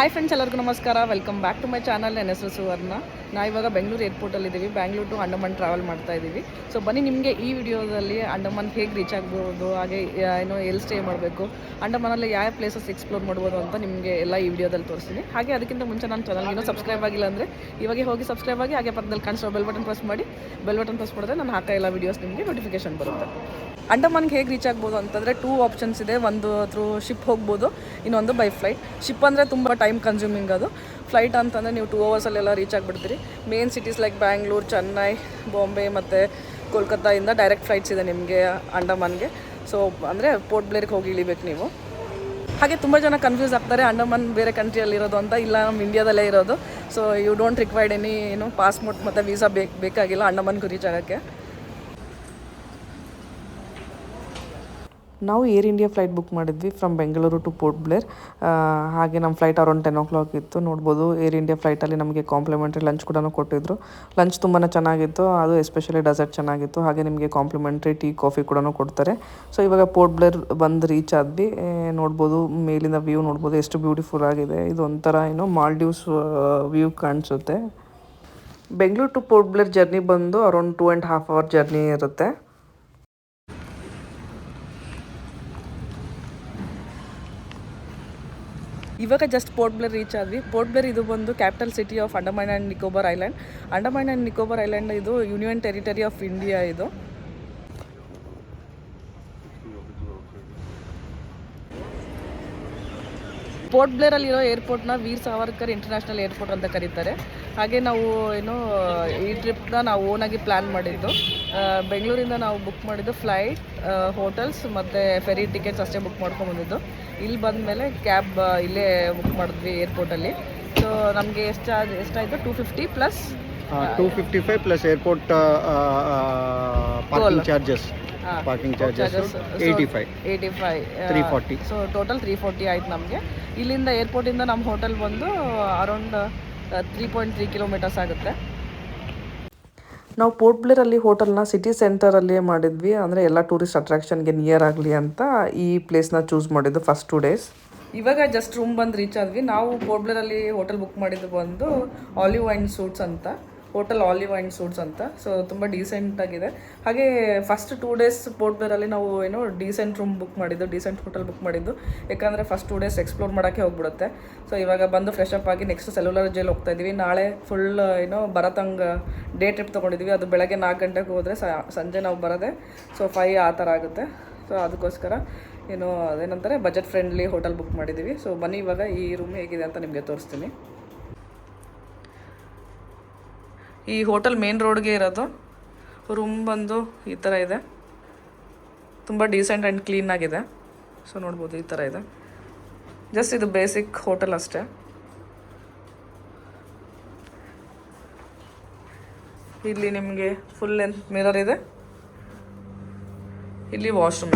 Hi friends, ಎಲ್ಲರಿಗೂ ನಮಸ್ಕಾರ. Welcome back to my channel. ನನ್ನ ಹೆಸರು ಸುವರ್ಣ. ನಾವು ಇವಾಗ ಬೆಂಗಳೂರು ಏರ್ಪೋರ್ಟಲ್ಲಿದ್ದೀವಿ. ಬ್ಯಾಂಗ್ಳೂರು ಟು ಅಂಡಮಾನ್ ಟ್ರಾವೆಲ್ ಮಾಡ್ತಾ ಇದ್ದೀವಿ. ಸೊ ಬನ್ನಿ, ನಿಮಗೆ ಈ ವಿಡಿಯೋದಲ್ಲಿ ಅಂಡಮಾನ್ ಹೇಗೆ ರೀಚ್ ಆಗ್ಬೋದು, ಹಾಗೆ ಎಲ್ಲಿ ಸ್ಟೇ ಮಾಡಬೇಕು, ಅಂಡಮಾನಲ್ಲಿ ಯಾವ ಪ್ಲೇಸಸ್ ಎಕ್ಸ್ಪ್ಲೋರ್ ಮಾಡ್ಬೋದು ಅಂತ ನಿಮಗೆ ಎಲ್ಲ ಈ ವಿಡಿಯೋದಲ್ಲಿ ತೋರಿಸ್ತೀನಿ. ಹಾಗೆ ಅದಕ್ಕಿಂತ ಮುಂಚೆ ನನ್ನ ಚಾನಲ್ಗೆ ಸಬ್ಸ್ಕ್ರೈಬ್ ಆಗಿಲ್ಲ ಅಂದರೆ ಇವಾಗ ಹೋಗಿ ಸಬ್ಸ್ಕ್ರೈಬ್ ಆಗಿ, ಹಾಗೆ ಪಕ್ಕದಲ್ಲಿ ಕಾಣಿಸೋ ಬೆಲ್ ಬಟನ್ ಪ್ರೆಸ್ ಮಾಡಿ. ಬೆಲ್ ಬಟನ್ ಪ್ರೆಸ್ ಮಾಡಿದ್ರೆ ನಾನು ಹಾಕೋ ಎಲ್ಲ ವೀಡಿಯೋಸ್ ನಿಮಗೆ ನೋಟಿಫಿಕೇಶನ್ ಬರುತ್ತೆ. ಅಂಡಮಾನ್ಗೆ ಹೇಗೆ ರೀಚ್ ಆಗ್ಬೋದು ಅಂತಂದರೆ 2 ಆಪ್ಷನ್ಸ್ ಇದೆ. ಒಂದು ಥ್ರೂ ಶಿಪ್ ಹೋಗ್ಬೋದು, ಇನ್ನೊಂದು ಬೈ ಫ್ಲೈಟ್. ಶಿಪ್ ಅಂದರೆ ತುಂಬ ಟೈಮ್ ಕನ್ಸ್ಯೂಮಿಂಗ್ ಅದು. ಫ್ಲೈಟ್ ಅಂತಂದರೆ ನೀವು 2 ಅವರ್ಸಲ್ಲೆಲ್ಲ ರೀಚ್ ಆಗಿಬಿಡ್ತೀರಿ. Main cities like Bangalore, Chennai, Bombay ಮತ್ತು ಕೋಲ್ಕತ್ತಾಯಿಂದ ಡೈರೆಕ್ಟ್ ಫ್ಲೈಟ್ಸ್ ಇದೆ ನಿಮಗೆ ಅಂಡಮಾನ್ಗೆ. ಸೊ ಅಂದರೆ ಪೋರ್ಟ್ ಬ್ಲೇರ್ಗೆ ಹೋಗಿ ಇಳಿಬೇಕು ನೀವು. ಹಾಗೆ ತುಂಬ ಜನ ಕನ್ಫ್ಯೂಸ್ ಆಗ್ತಾರೆ, ಅಂಡಮಾನ್ ಬೇರೆ ಕಂಟ್ರಿಯಲ್ಲಿರೋದು ಅಂತ. ಇಲ್ಲ, ನಮ್ಮ ಇಂಡಿಯಾದಲ್ಲೇ ಇರೋದು. So you don't required any passport ಮತ್ತು ವೀಸಾ ಬೇಕಾಗಿಲ್ಲ ಅಂಡಮಾನ್ಗೂ ರೀಚ್ ಆಗೋಕ್ಕೆ. ನಾವು ಏರ್ ಇಂಡಿಯಾ ಫ್ಲೈಟ್ ಬುಕ್ ಮಾಡಿದ್ವಿ ಫ್ರಮ್ ಬೆಂಗಳೂರು ಟು ಪೋರ್ಟ್ ಬ್ಲೇರ್. ಹಾಗೆ ನಮ್ಮ ಫ್ಲೈಟ್ ಅರೌಂಡ್ 10 o'clock ಇತ್ತು. ನೋಡ್ಬೋದು, ಏರ್ ಇಂಡಿಯಾ ಫ್ಲೈಟಲ್ಲಿ ನಮಗೆ ಕಾಂಪ್ಲಿಮೆಂಟ್ರಿ ಲಂಚ್ ಕೂಡ ಕೊಟ್ಟಿದ್ರು. ಲಂಚ್ ತುಂಬಾ ಚೆನ್ನಾಗಿತ್ತು, ಅದು ಎಸ್ಪೆಷಲಿ ಡೆಸರ್ಟ್ ಚೆನ್ನಾಗಿತ್ತು. ಹಾಗೆ ನಿಮಗೆ ಕಾಂಪ್ಲಿಮೆಂಟ್ರಿ ಟೀ, ಕಾಫಿ ಕೂಡ ಕೊಡ್ತಾರೆ. ಸೊ ಇವಾಗ ಪೋರ್ಟ್ ಬ್ಲೇರ್ ಬಂದು ರೀಚ್ ಆದ್ವಿ. ನೋಡ್ಬೋದು, ಮೇಲಿಂದ ವ್ಯೂ ನೋಡ್ಬೋದು ಎಷ್ಟು ಬ್ಯೂಟಿಫುಲ್ ಆಗಿದೆ. ಇದು ಒಂಥರ ಮಾಲ್ಡೀವ್ಸ್ ವ್ಯೂ ಕಾಣಿಸುತ್ತೆ. ಬೆಂಗಳೂರು ಟು ಪೋರ್ಟ್ ಬ್ಲೇರ್ ಜರ್ನಿ ಬಂದು ಅರೌಂಡ್ 2.5 hour ಜರ್ನಿ ಇರುತ್ತೆ. ಇವಾಗ ಜಸ್ಟ್ ಪೋರ್ಟ್ ಬ್ಲೇರ್ ರೀಚ್ ಆದ್ವಿ. ಪೋರ್ಟ್ ಬ್ಲೇರ್ ಇದು ಬಂದು capital city of Andaman and Nicobar island. Andaman and Nicobar island ಇದು ಯೂನಿಯನ್ ಟೆರಿಟರಿ ಆಫ್ ಇಂಡಿಯಾ. ಇದು ಪೋರ್ಟ್ ಬ್ಲೇರಲ್ಲಿರೋ ಏರ್ಪೋರ್ಟ್ನ ವೀರ್ ಸಾವರ್ಕರ್ ಇಂಟರ್ನ್ಯಾಷನಲ್ ಏರ್ಪೋರ್ಟ್ ಅಂತ ಕರೀತಾರೆ. ಹಾಗೆ ನಾವು ಈ ಟ್ರಿಪ್ನ ನಾವು ಓನಾಗಿ ಪ್ಲ್ಯಾನ್ ಮಾಡಿದ್ದು. ಬೆಂಗಳೂರಿಂದ ನಾವು ಬುಕ್ ಮಾಡಿದ್ದು ಫ್ಲೈಟ್, ಹೋಟೆಲ್ಸ್ ಮತ್ತು ಫೆರಿ ಟಿಕೆಟ್ಸ್ ಅಷ್ಟೇ ಬುಕ್ ಮಾಡ್ಕೊಂಬಂದಿದ್ದು. ಇಲ್ಲಿ ಬಂದಮೇಲೆ ಕ್ಯಾಬ್ ಇಲ್ಲೇ ಬುಕ್ ಮಾಡಿದ್ವಿ ಏರ್ಪೋರ್ಟಲ್ಲಿ. ಸೊ ನಮಗೆ ಎಷ್ಟಾಯಿತು 250 plus 255 plus airport parking charges 85 340. So total 340 ಆಯ್ತು ನಮಗೆ. ಇಲ್ಲಿಂದ ಏರ್ಪೋರ್ಟಿಂದ ನಮ್ಮ ಹೋಟೆಲ್ ಬಂದು ಅರೌಂಡ್ 3.3 kilometers ಆಗುತ್ತೆ. ನಾವು ಪೋರ್ಟ್ ಬ್ಲೇರಲ್ಲಿ ಹೋಟೆಲ್ನ ಸಿಟಿ ಸೆಂಟರಲ್ಲೇ ಮಾಡಿದ್ವಿ. ಅಂದರೆ ಎಲ್ಲ ಟೂರಿಸ್ಟ್ ಅಟ್ರಾಕ್ಷನ್ಗೆ ನಿಯರ್ ಆಗಲಿ ಅಂತ ಈ ಪ್ಲೇಸ್ನ ಚೂಸ್ ಮಾಡಿದ್ದು ಫಸ್ಟ್ 2 days. ಇವಾಗ ಜಸ್ಟ್ ರೂಮ್ ಬಂದು ರೀಚ್ ಆದ್ವಿ. ನಾವು ಪೋರ್ಟ್ ಬ್ಲೇರಲ್ಲಿ ಹೋಟೆಲ್ ಬುಕ್ ಮಾಡಿದ್ದು ಬಂದು ಆಲಿವ್ ಆ್ಯಂಡ್ ಸೂಟ್ಸ್ ಅಂತ, ಹೋಟೆಲ್ ಆಲಿವ್ ಆ್ಯಂಡ್ ಸೂಟ್ಸ್ ಅಂತ. ಸೊ ತುಂಬ ಡೀಸೆಂಟಾಗಿದೆ. ಹಾಗೆ ಫಸ್ಟ್ 2 days ಪೋರ್ಟ್ ಬ್ಲೇರಲ್ಲಿ ನಾವು ಡೀಸೆಂಟ್ ರೂಮ್ ಬುಕ್ ಮಾಡಿದ್ದು, ಡೀಸೆಂಟ್ ಹೋಟೆಲ್ ಬುಕ್ ಮಾಡಿದ್ದು. ಯಾಕಂದರೆ ಫಸ್ಟ್ 2 days ಎಕ್ಸ್ಪ್ಲೋರ್ ಮಾಡೋಕ್ಕೆ ಹೋಗ್ಬಿಡುತ್ತೆ. ಸೊ ಇವಾಗ ಬಂದು ಫ್ರೆಶ್ ಅಪ್ ಆಗಿ ನೆಕ್ಸ್ಟ್ ಸೆಲ್ಯುಲರ್ ಜೈಲ್ ಹೋಗ್ತಾ ಇದ್ದೀವಿ. ನಾಳೆ ಫುಲ್ ಬರತಂಗ ಡೇ ಟ್ರಿಪ್ ತೊಗೊಂಡಿದ್ದೀವಿ. ಅದು ಬೆಳಗ್ಗೆ 4 ಗಂಟೆಗೆ ಹೋದರೆ ಸಂಜೆ ನಾವು ಬರೋದೆ 5 ಆ ಥರ ಆಗುತ್ತೆ. ಸೊ ಅದಕ್ಕೋಸ್ಕರ ಅದೇನಂತಾರೆ ಬಜೆಟ್ ಫ್ರೆಂಡ್ಲಿ ಹೋಟೆಲ್ ಬುಕ್ ಮಾಡಿದ್ದೀವಿ. ಸೊ ಬನ್ನಿ, ಇವಾಗ ಈ ರೂಮ್ ಹೇಗಿದೆ ಅಂತ ನಿಮಗೆ ತೋರಿಸ್ತೀನಿ. ಈ ಹೋಟೆಲ್ ಮೇನ್ ರೋಡ್ಗೆ ಇರೋದು. ರೂಮ್ ಬಂದು ಈ ಥರ ಇದೆ, ತುಂಬ ಡೀಸೆಂಟ್ ಆ್ಯಂಡ್ ಕ್ಲೀನಾಗಿದೆ. ಸೊ ನೋಡ್ಬೋದು, ಈ ಥರ ಇದೆ. ಜಸ್ಟ್ ಇದು ಬೇಸಿಕ್ ಹೋಟೆಲ್ ಅಷ್ಟೇ. ಇಲ್ಲಿ ನಿಮಗೆ ಫುಲ್ ಲೆಂತ್ ಮಿರರ್ ಇದೆ. ಇಲ್ಲಿ ವಾಶ್ರೂಮ್.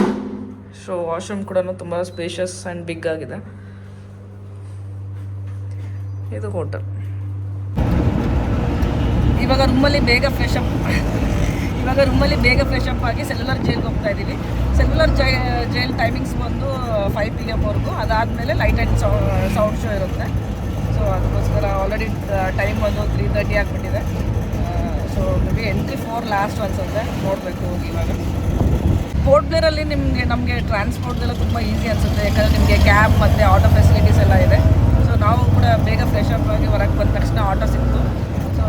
ಸೊ ವಾಶ್ರೂಮ್ ಕೂಡ ತುಂಬ ಸ್ಪೇಷಿಯಸ್ ಆ್ಯಂಡ್ ಬಿಗ್ ಆಗಿದೆ. ಇದು ಹೋಟೆಲ್. ಇವಾಗ ರೂಮಲ್ಲಿ ಬೇಗ ಫ್ರೆಶ್ ಅಪ್ ಆಗಿ ಸೆಲ್ಯುಲರ್ ಜೈಲ್ಗೆ ಹೋಗ್ತಾ ಇದ್ದೀವಿ. ಸೆಲ್ಯುಲರ್ ಜೈಲ್ ಟೈಮಿಂಗ್ಸ್ ಬಂದು 5 PM ವರೆಗೂ. ಅದಾದಮೇಲೆ ಲೈಟ್ ಆ್ಯಂಡ್ ಸೌಂಡ್ ಶೋ ಇರುತ್ತೆ. ಸೊ ಅದಕ್ಕೋಸ್ಕರ ಆಲ್ರೆಡಿ ಟೈಮ್ ಬಂದು 3:30 ಆಗಿಬಿಟ್ಟಿದೆ. ಸೊ ಮೇಬಿ ಎಂಟ್ರಿ 4 ಲಾಸ್ಟ್ ಅನ್ಸುತ್ತೆ, ನೋಡಬೇಕು ಇವಾಗ. ಪೋರ್ಟ್ ಬ್ಲೇರಲ್ಲಿ ನಮಗೆ ಟ್ರಾನ್ಸ್ಪೋರ್ಟ್ದೆಲ್ಲ ತುಂಬ ಈಸಿ ಅನಿಸುತ್ತೆ. ಯಾಕಂದರೆ ನಿಮಗೆ ಕ್ಯಾಬ್ ಮತ್ತು ಆಟೋ ಫೆಸಿಲಿಟೀಸ್ ಎಲ್ಲ ಇದೆ. ಸೊ ನಾವು ಕೂಡ ಬೇಗ ಫ್ರೆಶ್ ಅಪ್ ಆಗಿ ಹೊರಗೆ ಬಂದ ತಕ್ಷಣ ಆಟೋ ಸಿಕ್ತು. ಸೊ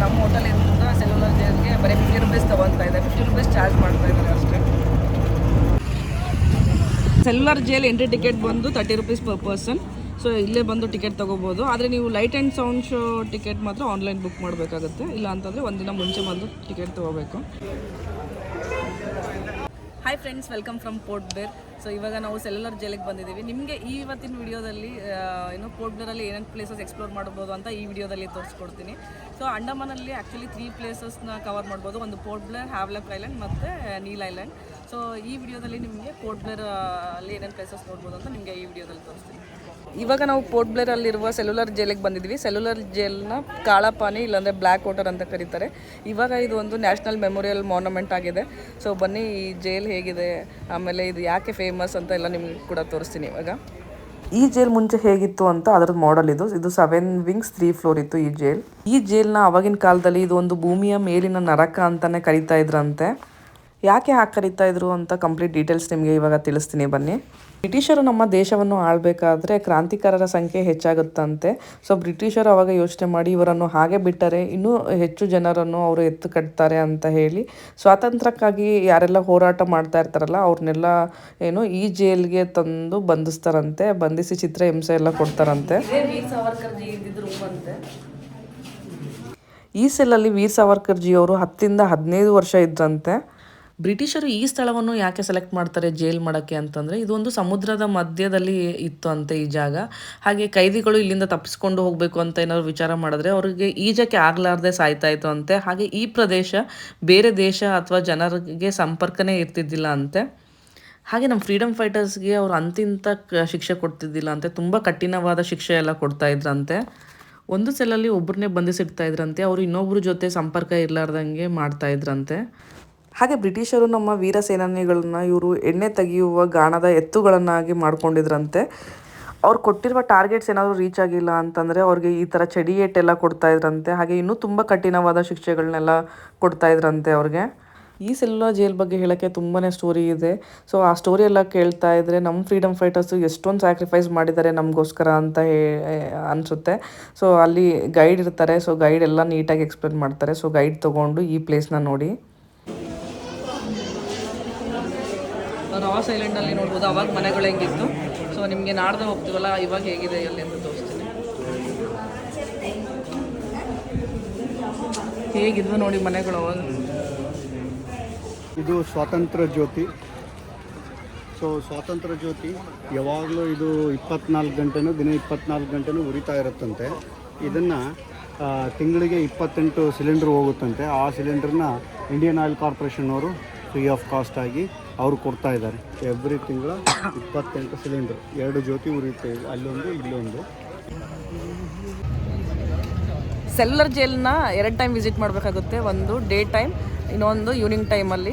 ನಮ್ಮ ಹೋಟೆಲಿಂದ ಸೆಲ್ಯುಲರ್ ಜೈಲ್ಗೆ ಬರೀ 50 rupees ತೊಗೊತಾ ಇದೆ. 50 rupees ಚಾರ್ಜ್ ಮಾಡ್ತಾ ಇದ್ದಾರೆ ಅಷ್ಟೇ. ಸೆಲ್ಯುಲರ್ ಜೈಲ್ ಎಂಟ್ರಿ ಟಿಕೆಟ್ ಬಂದು 30 rupees per person. ಸೊ ಇಲ್ಲೇ ಬಂದು ಟಿಕೆಟ್ ತೊಗೋಬೋದು. ಆದರೆ ನೀವು light and sound show ticket ಮಾತ್ರ ಆನ್ಲೈನ್ ಬುಕ್ ಮಾಡಬೇಕಾಗುತ್ತೆ. ಇಲ್ಲ ಅಂತಂದರೆ ಒಂದಿನ ಮುಂಚೆ ಬಂದು ಟಿಕೆಟ್ ತೊಗೋಬೇಕು. Hi friends, welcome from port Blair. So ಇವಾಗ ನಾವು ಸೆಲ್ಯುಲರ್ ಜೈಲಿಗೆ ಬಂದಿದ್ದೀವಿ. ನಿಮಗೆ ಇವತ್ತಿನ ವಿಡಿಯೋದಲ್ಲಿ ಪೋರ್ಟ್ ಬ್ಲೇರಲ್ಲಿ ಏನೇನು ಪ್ಲೇಸಸ್ ಎಕ್ಸ್ಪ್ಲೋರ್ ಮಾಡ್ಬೋದು ಅಂತ ಈ ವಿಡಿಯೋದಲ್ಲಿ ತೋರಿಸ್ಕೊಡ್ತೀನಿ. ಸೊ ಅಂಡಮಾನಲ್ಲಿ ಆ್ಯಕ್ಚುಲಿ 3 ಪ್ಲೇಸಸ್ನ ಕವರ್ ಮಾಡ್ಬೋದು. ಒಂದು ಪೋರ್ಟ್ ಬ್ಲೇರ್, ಹ್ಯಾವ್ಲಾಕ್ ಐಲ್ಯಾಂಡ್ ಮತ್ತು ನೀಲ್ ಐಲ್ಯಾಂಡ್. ಸೊ ಈ ವಿಡಿಯೋದಲ್ಲಿ ನಿಮಗೆ ಪೋರ್ಟ್ ಬ್ಲೇರ್ ಅಲ್ಲಿ ಏನೇನು ಪ್ಲೇಸಸ್ ನೋಡ್ಬೋದು ಅಂತ ನಿಮಗೆ ಈ ವಿಡಿಯೋದಲ್ಲಿ ತೋರಿಸ್ತೀನಿ. ಇವಾಗ ನಾವು ಪೋರ್ಟ್ ಬ್ಲೇರಲ್ಲಿರುವ ಸೆಲ್ಯುಲರ್ ಜೈಲಿಗೆ ಬಂದಿದ್ದೀವಿ. ಸೆಲ್ಯುಲರ್ ಜೈಲ್ನ ಕಾಳಾಪಾನಿ ಇಲ್ಲಾಂದರೆ ಬ್ಲ್ಯಾಕ್ ವಾಟರ್ ಅಂತ ಕರೀತಾರೆ. ಇವಾಗ ಇದು ಒಂದು ನ್ಯಾಷನಲ್ ಮೆಮೋರಿಯಲ್ ಮಾನ್ಯುಮೆಂಟ್ ಆಗಿದೆ. ಸೊ ಬನ್ನಿ, ಈ ಜೈಲ್ ಹೇಗಿದೆ, ಆಮೇಲೆ ಇದು ಯಾಕೆ ಫೇಮಸ್ ಅಂತ ಎಲ್ಲ ನಿಮ್ಗೆ ಕೂಡ ತೋರಿಸ್ತೀನಿ ಇವಾಗ. ಈ ಜೈಲ್ ಮುಂಚೆ ಹೇಗಿತ್ತು ಅಂತ ಅದರದ್ದು ಮಾಡೆಲ್ ಇದು 7 ವಿಂಗ್ಸ್ 3 ಫ್ಲೋರ್ ಇತ್ತು ಈ ಜೈಲ್. ಈ ಜೈಲ್ನ ಅವಾಗಿನ ಕಾಲದಲ್ಲಿ ಇದು ಒಂದು ಭೂಮಿಯ ಮೇಲಿನ ನರಕ ಅಂತಾನೆ ಕರೀತಾ ಇದ್ರಂತೆ. ಯಾಕೆ ಹಾಗೆ ಕರೀತಾ ಇದ್ರು ಅಂತ ಕಂಪ್ಲೀಟ್ ಡೀಟೇಲ್ಸ್ ನಿಮಗೆ ಇವಾಗ ತಿಳಿಸ್ತೀನಿ ಬನ್ನಿ. ಬ್ರಿಟಿಷರು ನಮ್ಮ ದೇಶವನ್ನು ಆಳ್ಬೇಕಾದ್ರೆ ಕ್ರಾಂತಿಕಾರರ ಸಂಖ್ಯೆ ಹೆಚ್ಚಾಗುತ್ತಂತೆ. ಸೊ ಬ್ರಿಟಿಷರು ಅವಾಗ ಯೋಚನೆ ಮಾಡಿ ಇವರನ್ನು ಹಾಗೆ ಬಿಟ್ಟರೆ ಇನ್ನೂ ಹೆಚ್ಚು ಜನರನ್ನು ಅವರು ಎತ್ತು ಕಟ್ತಾರೆ ಅಂತ ಹೇಳಿ ಸ್ವಾತಂತ್ರ್ಯಕ್ಕಾಗಿ ಯಾರೆಲ್ಲ ಹೋರಾಟ ಮಾಡ್ತಾ ಇರ್ತಾರಲ್ಲ ಅವ್ರನ್ನೆಲ್ಲ ಈ ಜೈಲ್ಗೆ ತಂದು ಬಂಧಿಸ್ತಾರಂತೆ. ಬಂಧಿಸಿ ಚಿತ್ರಹಿಂಸೆ ಎಲ್ಲ ಕೊಡ್ತಾರಂತೆ. ಈ ಸೆಲ್ಲಲ್ಲಿ ವೀರ್ ಸಾವರ್ಕರ್ ಜಿ ಅವರು 10 ಇಂದ 15 ವರ್ಷ ಇದ್ರಂತೆ. ಬ್ರಿಟಿಷರು ಈ ಸ್ಥಳವನ್ನು ಯಾಕೆ ಸೆಲೆಕ್ಟ್ ಮಾಡ್ತಾರೆ ಜೈಲ್ ಮಾಡೋಕ್ಕೆ ಅಂತಂದರೆ ಇದೊಂದು ಸಮುದ್ರದ ಮಧ್ಯದಲ್ಲಿ ಇತ್ತು ಅಂತೆ ಈ ಜಾಗ. ಹಾಗೆ ಕೈದಿಗಳು ಇಲ್ಲಿಂದ ತಪ್ಪಿಸ್ಕೊಂಡು ಹೋಗಬೇಕು ಅಂತ ಏನಾದ್ರು ವಿಚಾರ ಮಾಡಿದ್ರೆ ಅವ್ರಿಗೆ ಈಜಕ್ಕೆ ಆಗಲಾರ್ದೆ ಸಾಯ್ತಾ ಇತ್ತು ಅಂತೆ. ಹಾಗೆ ಈ ಪ್ರದೇಶ ಬೇರೆ ದೇಶ ಅಥವಾ ಜನರಿಗೆ ಸಂಪರ್ಕನೇ ಇರ್ತಿದ್ದಿಲ್ಲ ಅಂತೆ. ಹಾಗೆ ನಮ್ಮ ಫ್ರೀಡಮ್ ಫೈಟರ್ಸ್ಗೆ ಅವ್ರು ಅಂತಿಂತ ಶಿಕ್ಷೆ ಕೊಡ್ತಿದ್ದಿಲ್ಲ ಅಂತೆ. ತುಂಬ ಕಠಿಣವಾದ ಶಿಕ್ಷೆ ಎಲ್ಲ ಕೊಡ್ತಾ ಇದ್ರಂತೆ. ಒಂದು ಸೆಲ್ಲಲ್ಲಿ ಒಬ್ಬರನ್ನೇ ಬಂಧಿಸಿಡ್ತಾ ಇದ್ರಂತೆ. ಅವರು ಇನ್ನೊಬ್ಬರ ಜೊತೆ ಸಂಪರ್ಕ ಇರಲಾರ್ದಂಗೆ ಮಾಡ್ತಾ ಇದ್ರಂತೆ. ಹಾಗೆ ಬ್ರಿಟಿಷರು ನಮ್ಮ ವೀರ ಸೇನಾನಿಗಳನ್ನ ಇವರು ಎಣ್ಣೆ ತೆಗೆಯುವ ಗಾಣದ ಎತ್ತುಗಳನ್ನಾಗಿ ಮಾಡ್ಕೊಂಡಿದ್ರಂತೆ. ಅವ್ರು ಕೊಟ್ಟಿರುವ ಟಾರ್ಗೆಟ್ಸ್ ಏನಾದರೂ ರೀಚ್ ಆಗಿಲ್ಲ ಅಂತಂದರೆ ಅವ್ರಿಗೆ ಈ ಥರ ಚಡಿ ಏಟೆಲ್ಲ ಕೊಡ್ತಾ ಇದ್ರಂತೆ. ಹಾಗೆ ಇನ್ನೂ ತುಂಬ ಕಠಿಣವಾದ ಶಿಕ್ಷೆಗಳನ್ನೆಲ್ಲ ಕೊಡ್ತಾ ಇದ್ರಂತೆ ಅವ್ರಿಗೆ. ಈ ಸೆಲ್ಯುಲರ್ ಜೈಲ್ ಬಗ್ಗೆ ಹೇಳೋಕ್ಕೆ ತುಂಬಾ ಸ್ಟೋರಿ ಇದೆ. ಸೊ ಆ ಸ್ಟೋರಿ ಎಲ್ಲ ಕೇಳ್ತಾ ಇದ್ದರೆ ನಮ್ಮ ಫ್ರೀಡಮ್ ಫೈಟರ್ಸು ಎಷ್ಟೊಂದು ಸ್ಯಾಕ್ರಿಫೈಸ್ ಮಾಡಿದ್ದಾರೆ ನಮಗೋಸ್ಕರ ಅಂತ ಅನಿಸುತ್ತೆ. ಸೊ ಅಲ್ಲಿ ಗೈಡ್ ಇರ್ತಾರೆ. ಸೊ ಗೈಡ್ ಎಲ್ಲ ನೀಟಾಗಿ ಎಕ್ಸ್ಪ್ಲೇನ್ ಮಾಡ್ತಾರೆ. ಸೊ ಗೈಡ್ ತೊಗೊಂಡು ಈ ಪ್ಲೇಸ್ನ ನೋಡಿ. ರಾಸ್ ಐಲ್ಯಾಂಡಲ್ಲಿ ನೋಡ್ಬೋದು ಅವಾಗ ಮನೆಗಳು ಹೆಂಗಿತ್ತು. ಸೊ ನಿಮಗೆ ನಾಡ್ದೆ ಹೋಗ್ತೀವಲ್ಲ ಇವಾಗ ಹೇಗಿದೆ ಅಲ್ಲಿ ಅಂತ ತೋರಿಸ್ತೀನಿ. ಹೇಗಿದ್ವು ನೋಡಿ ಮನೆಗಳು ಅವಾಗ. ಇದು ಸ್ವಾತಂತ್ರ್ಯ ಜ್ಯೋತಿ. ಸೊ ಸ್ವಾತಂತ್ರ್ಯ ಜ್ಯೋತಿ ಯಾವಾಗಲೂ ಇದು 24 ಗಂಟೆನೂ ದಿನ 24 ಗಂಟೆನೂ ಉರಿತಾ ಇರುತ್ತಂತೆ. ಇದನ್ನು ತಿಂಗಳಿಗೆ 28 ಸಿಲಿಂಡ್ರ್ ಹೋಗುತ್ತಂತೆ. ಆ ಸಿಲಿಂಡ್ರನ್ನ ಇಂಡಿಯನ್ ಆಯಿಲ್ ಕಾರ್ಪೊರೇಷನ್ ಅವರು ಫ್ರೀ ಆಫ್ ಕಾಸ್ಟ್ ಆಗಿ ಅವರು ಕೊಡ್ತಾ ಇದ್ದಾರೆ. ಎವ್ರಿ ತಿಂಗಳ 28 ಸಿಲಿಂಡ್ರ್ 2 ಜ್ಯೋತಿ ಉರಿಯುತ್ತೆ. ಅಲ್ಲೊಂದು ಇಲ್ಲೊಂದು. ಸೆಲ್ಯುಲರ್ ಜೈಲ್ನ 2 ಟೈಮ್ ವಿಸಿಟ್ ಮಾಡಬೇಕಾಗುತ್ತೆ. ಒಂದು ಡೇ ಟೈಮ್, ಇನ್ನೊಂದು ಈವ್ನಿಂಗ್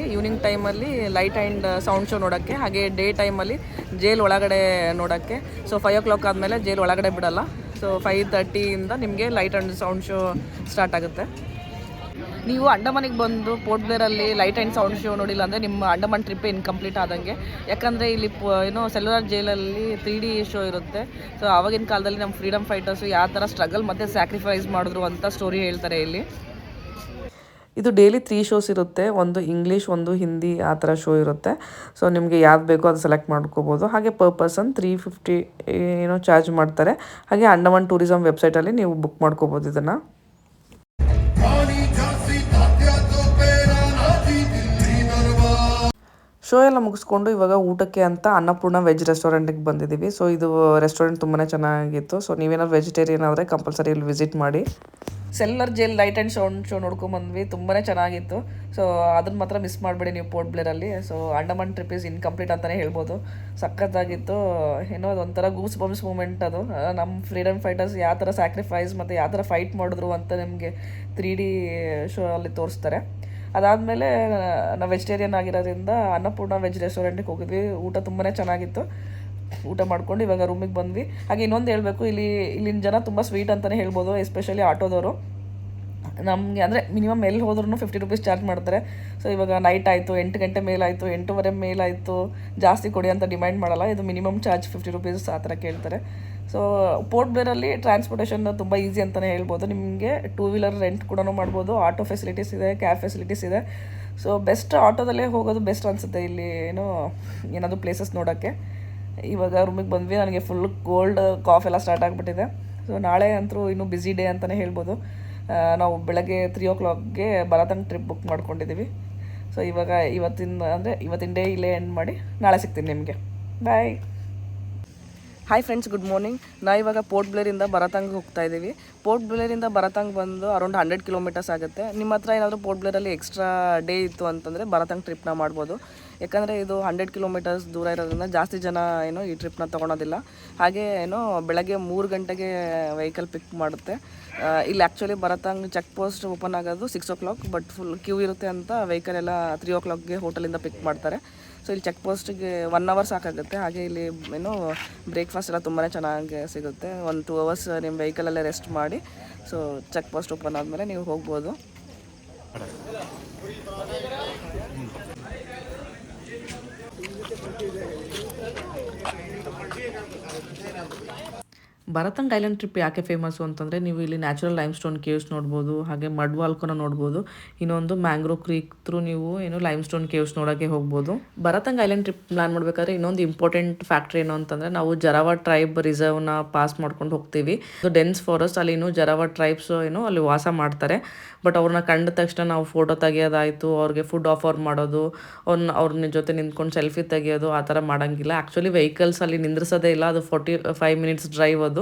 ಟೈಮಲ್ಲಿ ಲೈಟ್ ಆ್ಯಂಡ್ ಸೌಂಡ್ ಶೋ ನೋಡೋಕ್ಕೆ. ಹಾಗೆ ಡೇ ಟೈಮಲ್ಲಿ ಜೈಲ್ ಒಳಗಡೆ ನೋಡೋಕ್ಕೆ. ಸೊ 5 o'clock ಆದಮೇಲೆ ಜೈಲ್ ಒಳಗಡೆ ಬಿಡೋಲ್ಲ. ಸೊ 5:30 ನಿಮಗೆ light and sound show start ಆಗುತ್ತೆ. ನೀವು ಅಂಡಮಾನಿಗೆ ಬಂದು ಪೋರ್ಟ್ ಬ್ಲೇರಲ್ಲಿ ಲೈಟ್ ಆ್ಯಂಡ್ ಸೌಂಡ್ ಶೋ ನೋಡಿಲ್ಲ ಅಂದರೆ ನಿಮ್ಮ ಅಂಡಮಾನ್ ಟ್ರಿಪ್ ಇನ್ಕಂಪ್ಲೀಟ್ ಆದಂಗೆ. ಯಾಕಂದರೆ ಇಲ್ಲಿ ಸೆಲ್ಯುಲರ್ ಜೈಲಲ್ಲಿ 3D ಶೋ ಇರುತ್ತೆ. ಸೊ ಆವಾಗಿನ ಕಾಲದಲ್ಲಿ ನಮ್ಮ ಫ್ರೀಡಮ್ ಫೈಟರ್ಸು ಯಾವ ಥರ ಸ್ಟ್ರಗಲ್ ಮತ್ತು ಸ್ಯಾಕ್ರಿಫೈಸ್ ಮಾಡಿದ್ರು ಅಂತ ಸ್ಟೋರಿ ಹೇಳ್ತಾರೆ ಇಲ್ಲಿ. ಇದು ಡೈಲಿ 3 ಶೋಸ್ ಇರುತ್ತೆ. ಒಂದು ಇಂಗ್ಲೀಷ್, ಒಂದು ಹಿಂದಿ, ಆ ಥರ ಶೋ ಇರುತ್ತೆ. ಸೊ ನಿಮಗೆ ಯಾವ್ದು ಬೇಕೋ ಅದು ಸೆಲೆಕ್ಟ್ ಮಾಡ್ಕೋಬೋದು. ಹಾಗೆ ಪರ್ ಪರ್ಸನ್ 350 ಚಾರ್ಜ್ ಮಾಡ್ತಾರೆ. ಹಾಗೆ ಅಂಡಮಾನ್ ಟೂರಿಸಮ್ ವೆಬ್ಸೈಟಲ್ಲಿ ನೀವು ಬುಕ್ ಮಾಡ್ಕೋಬೋದು ಇದನ್ನು. ಶೋ ಎಲ್ಲ ಮುಗಿಸ್ಕೊಂಡು ಇವಾಗ ಊಟಕ್ಕೆ ಅಂತ ಅನ್ನಪೂರ್ಣ ವೆಜ್ ರೆಸ್ಟೋರೆಂಟಿಗೆ ಬಂದಿದ್ದೀವಿ. ಸೊ ಇದು ರೆಸ್ಟೋರೆಂಟ್ ತುಂಬಾ ಚೆನ್ನಾಗಿತ್ತು. ಸೊ ನೀವೇನಾದ್ರು ವೆಜಿಟೇರಿಯನ್ ಆದರೆ ಕಂಪಲ್ಸರಿ ಇಲ್ಲಿ ವಿಸಿಟ್ ಮಾಡಿ. Cellular Jail light and sound show ನೋಡ್ಕೊಂಬಂದ್ವಿ. ತುಂಬಾ ಚೆನ್ನಾಗಿತ್ತು. ಸೊ ಅದನ್ನು ಮಾತ್ರ ಮಿಸ್ ಮಾಡಬೇಡಿ ನೀವು ಪೋರ್ಟ್ ಬ್ಲೇರಲ್ಲಿ. So Andaman trip is incomplete ಅಂತಲೇ ಹೇಳ್ಬೋದು. ಸಖತ್ತಾಗಿತ್ತು. ಅದೊಂಥರ ಗೂಸ್ ಬಂಪ್ಸ್ ಮೂಮೆಂಟ್ ಅದು. ನಮ್ಮ ಫ್ರೀಡಮ್ ಫೈಟರ್ಸ್ ಯಾವ ಥರ ಸ್ಯಾಕ್ರಿಫೈಸ್ ಮತ್ತು ಯಾವ ಥರ ಫೈಟ್ ಮಾಡಿದ್ರು ಅಂತ ನಿಮಗೆ 3D ಶೋ ಅಲ್ಲಿ ತೋರಿಸ್ತಾರೆ. ಅದಾದಮೇಲೆ ನಾವು ವೆಜಿಟೇರಿಯನ್ ಆಗಿರೋದ್ರಿಂದ ಅನ್ನಪೂರ್ಣ ವೆಜ್ ರೆಸ್ಟೋರೆಂಟಿಗೆ ಹೋಗಿದ್ವಿ. ಊಟ ತುಂಬಾ ಚೆನ್ನಾಗಿತ್ತು. ಊಟ ಮಾಡ್ಕೊಂಡು ಇವಾಗ ರೂಮಿಗೆ ಬಂದ್ವಿ. ಹಾಗೆ ಇನ್ನೊಂದು ಹೇಳಬೇಕು, ಇಲ್ಲಿನ ಜನ ತುಂಬ ಸ್ವೀಟ್ ಅಂತಲೇ ಹೇಳ್ಬೋದು. ಎಸ್ಪೆಷಲಿ ಆಟೋದವರು. ನಮಗೆ ಅಂದರೆ ಮಿನಿಮಮ್ ಎಲ್ಲಿ ಹೋದ್ರೂ 50 ರೂಪೀಸ್ ಚಾರ್ಜ್ ಮಾಡ್ತಾರೆ. ಸೊ ಇವಾಗ ನೈಟ್ ಆಯಿತು, 8 ಗಂಟೆ ಮೇಲಾಯಿತು, 8:30 ಮೇಲಾಯಿತು, ಜಾಸ್ತಿ ಕೊಡಿ ಅಂತ ಡಿಮ್ಯಾಂಡ್ ಮಾಡಲ್ಲ. ಇದು ಮಿನಿಮಮ್ ಚಾರ್ಜ್ 50 ರೂಪೀಸ್ ಆ ಥರ ಕೇಳ್ತಾರೆ. ಸೊ ಪೋರ್ಟ್ ಬ್ಲೇರಲ್ಲಿ ಟ್ರಾನ್ಸ್ಪೋರ್ಟೇಷನ್ ತುಂಬ ಈಸಿ ಅಂತಲೇ ಹೇಳ್ಬೋದು. ನಿಮಗೆ 2 ವೀಲರ್ ರೆಂಟ್ ಕೂಡ ಮಾಡ್ಬೋದು. ಆಟೋ ಫೆಸಿಲಿಟೀಸ್ ಇದೆ, ಕ್ಯಾಬ್ ಫೆಸಿಲಿಟೀಸ್ ಇದೆ. ಸೊ ಬೆಸ್ಟ್ ಆಟೋದಲ್ಲೇ ಹೋಗೋದು ಬೆಸ್ಟ್ ಅನಿಸುತ್ತೆ ಇಲ್ಲಿ ಏನಾದರೂ ಪ್ಲೇಸಸ್ ನೋಡೋಕ್ಕೆ. ಇವಾಗ ರೂಮಿಗೆ ಬಂದ್ವಿ. ನನಗೆ ಫುಲ್ ಕೋಲ್ಡ್ ಕಾಫ್ ಎಲ್ಲ ಸ್ಟಾರ್ಟ್ ಆಗಿಬಿಟ್ಟಿದೆ. ಸೊ ನಾಳೆ ಅಂತೂ ಇನ್ನೂ ಬ್ಯುಸಿ ಡೇ ಅಂತಲೇ ಹೇಳ್ಬೋದು. ನಾವು ಬೆಳಗ್ಗೆ 3 o'clockಗೆ ಬರತಂಗ ಟ್ರಿಪ್ ಬುಕ್ ಮಾಡ್ಕೊಂಡಿದ್ದೀವಿ. ಸೊ ಇವಾಗ ಇವತ್ತಿನ ಡೇ ಇಲ್ಲೇ ಎಂಡ್ ಮಾಡಿ ನಾಳೆ ಸಿಗ್ತೀನಿ ನಿಮಗೆ. Bye. Hi friends, good morning. ಇವಾಗ ಪೋರ್ಟ್ ಬ್ಲೇರಿಂದ ಬರತಂಗ್ ಹೋಗ್ತಾ ಇದ್ದೀವಿ. ಪೋರ್ಟ್ ಬ್ಲೇರಿಂದ ಬರತಂಗ್ ಬಂದು ಅರೌಂಡ್ 100 ಕಿಲೋಮೀಟರ್ಸ್ ಆಗುತ್ತೆ. ನಿಮ್ಮ ಹತ್ರ ಏನಾದರೂ ಪೋರ್ಟ್ ಬ್ಲೇರಲ್ಲಿ ಎಕ್ಸ್ಟ್ರಾ ಡೇ ಇತ್ತು ಅಂತಂದರೆ ಬರತಂಗ್ ಟ್ರಿಪ್ನ ಮಾಡ್ಬೋದು. ಯಾಕಂದರೆ ಇದು 100 ಕಿಲೋಮೀಟರ್ಸ್ ದೂರ ಇರೋದ್ರಿಂದ ಜಾಸ್ತಿ ಜನ ಏನೋ ಈ ಟ್ರಿಪ್ನ ತೊಗೊಳೋದಿಲ್ಲ. ಹಾಗೆ ಏನೋ ಬೆಳಗ್ಗೆ 3 ಗಂಟೆಗೆ ವೆಹಿಕಲ್ ಪಿಕ್ ಮಾಡುತ್ತೆ. ಇಲ್ಲಿ ಆ್ಯಕ್ಚುಲಿ ಬರತ್ತಂಗೆ ಚೆಕ್ ಪೋಸ್ಟ್ ಓಪನ್ ಆಗೋದು 6 o'clock, ಬಟ್ ಫುಲ್ ಕ್ಯೂ ಇರುತ್ತೆ ಅಂತ ವೆಹಿಕಲ್ ಎಲ್ಲ 3 o'clockಗೆ ಹೋಟೆಲಿಂದ ಪಿಕ್ ಮಾಡ್ತಾರೆ. ಸೊ ಇಲ್ಲಿ ಚೆಕ್ ಪೋಸ್ಟಿಗೆ 1 hour ಸಾಕಾಗುತ್ತೆ. ಹಾಗೆ ಇಲ್ಲಿ ಏನೋ ಬ್ರೇಕ್ಫಾಸ್ಟ್ ಎಲ್ಲ ತುಂಬಾ ಚೆನ್ನಾಗಿ ಸಿಗುತ್ತೆ. 1-2 hours ನಿಮ್ಮ ವೆಹಿಕಲಲ್ಲೇ ರೆಸ್ಟ್ ಮಾಡಿ ಸೊ ಚೆಕ್ ಪೋಸ್ಟ್ ಓಪನ್ ಆದಮೇಲೆ ನೀವು ಹೋಗ್ಬೋದು. ಭರತಂಗ್ ಐಲ್ಯಾಂಡ್ ಟ್ರಿಪ್ ಯಾಕೆ ಫೇಮಸ್ಸು ಅಂತಂದರೆ ನೀವು ಇಲ್ಲಿ ನ್ಯಾಚುರಲ್ ಲೈಮ್ ಸ್ಟೋನ್ ಕೇವ್ಸ್ ನೋಡ್ಬೋದು, ಹಾಗೆ ಮಡ್ ವಾಲ್ಕನ ನೋಡ್ಬೋದು. ಇನ್ನೊಂದು ಮ್ಯಾಂಗ್ರೋ ಕ್ರೀಕ್ ಥ್ರೂ ನೀವು ಲೈಮ್ ಸ್ಟೋನ್ ಕೇವ್ಸ್ ನೋಡೋಕ್ಕೆ ಹೋಗ್ಬೋದು. ಭರತಂಗ್ ಐಲ್ಯಾಂಡ್ ಟ್ರಿಪ್ ಪ್ಲಾನ್ ಮಾಡಬೇಕಾದ್ರೆ ಇನ್ನೊಂದು ಇಂಪಾರ್ಟೆಂಟ್ ಫ್ಯಾಕ್ಟ್ರಿ ಏನು ಅಂತಂದರೆ ನಾವು ಜರಾವ ಟ್ರೈಬ್ ರಿಸರ್ವ್ನ ಪಾಸ್ ಮಾಡ್ಕೊಂಡು ಹೋಗ್ತೀವಿ. ಅದು ಡೆನ್ಸ್ ಫಾರೆಸ್ಟ್, ಅಲ್ಲಿ ಜರಾವ ಟ್ರೈಬ್ಸ್ ಅಲ್ಲಿ ವಾಸ ಮಾಡ್ತಾರೆ. ಬಟ್ ಅವ್ರನ್ನ ಕಂಡ ತಕ್ಷಣ ನಾವು ಫೋಟೋ ತೆಗಿಯೋದಾಯಿತು, ಅವ್ರಿಗೆ ಫುಡ್ ಆಫರ್ ಮಾಡೋದು, ಅವ್ರನ್ನ ಜೊತೆ ನಿಂತ್ಕೊಂಡು ಸೆಲ್ಫಿ ತೆಗಿಯೋದು ಆ ಥರ ಮಾಡೋಂಗಿಲ್ಲ. ಆ್ಯಕ್ಚುಲಿ ವೆಹಿಕಲ್ಸ್ ಅಲ್ಲಿ ನಿಂದ್ರಿಸೋದೇ ಇಲ್ಲ. ಅದು 45 minutes ಡ್ರೈವ್. ಅದು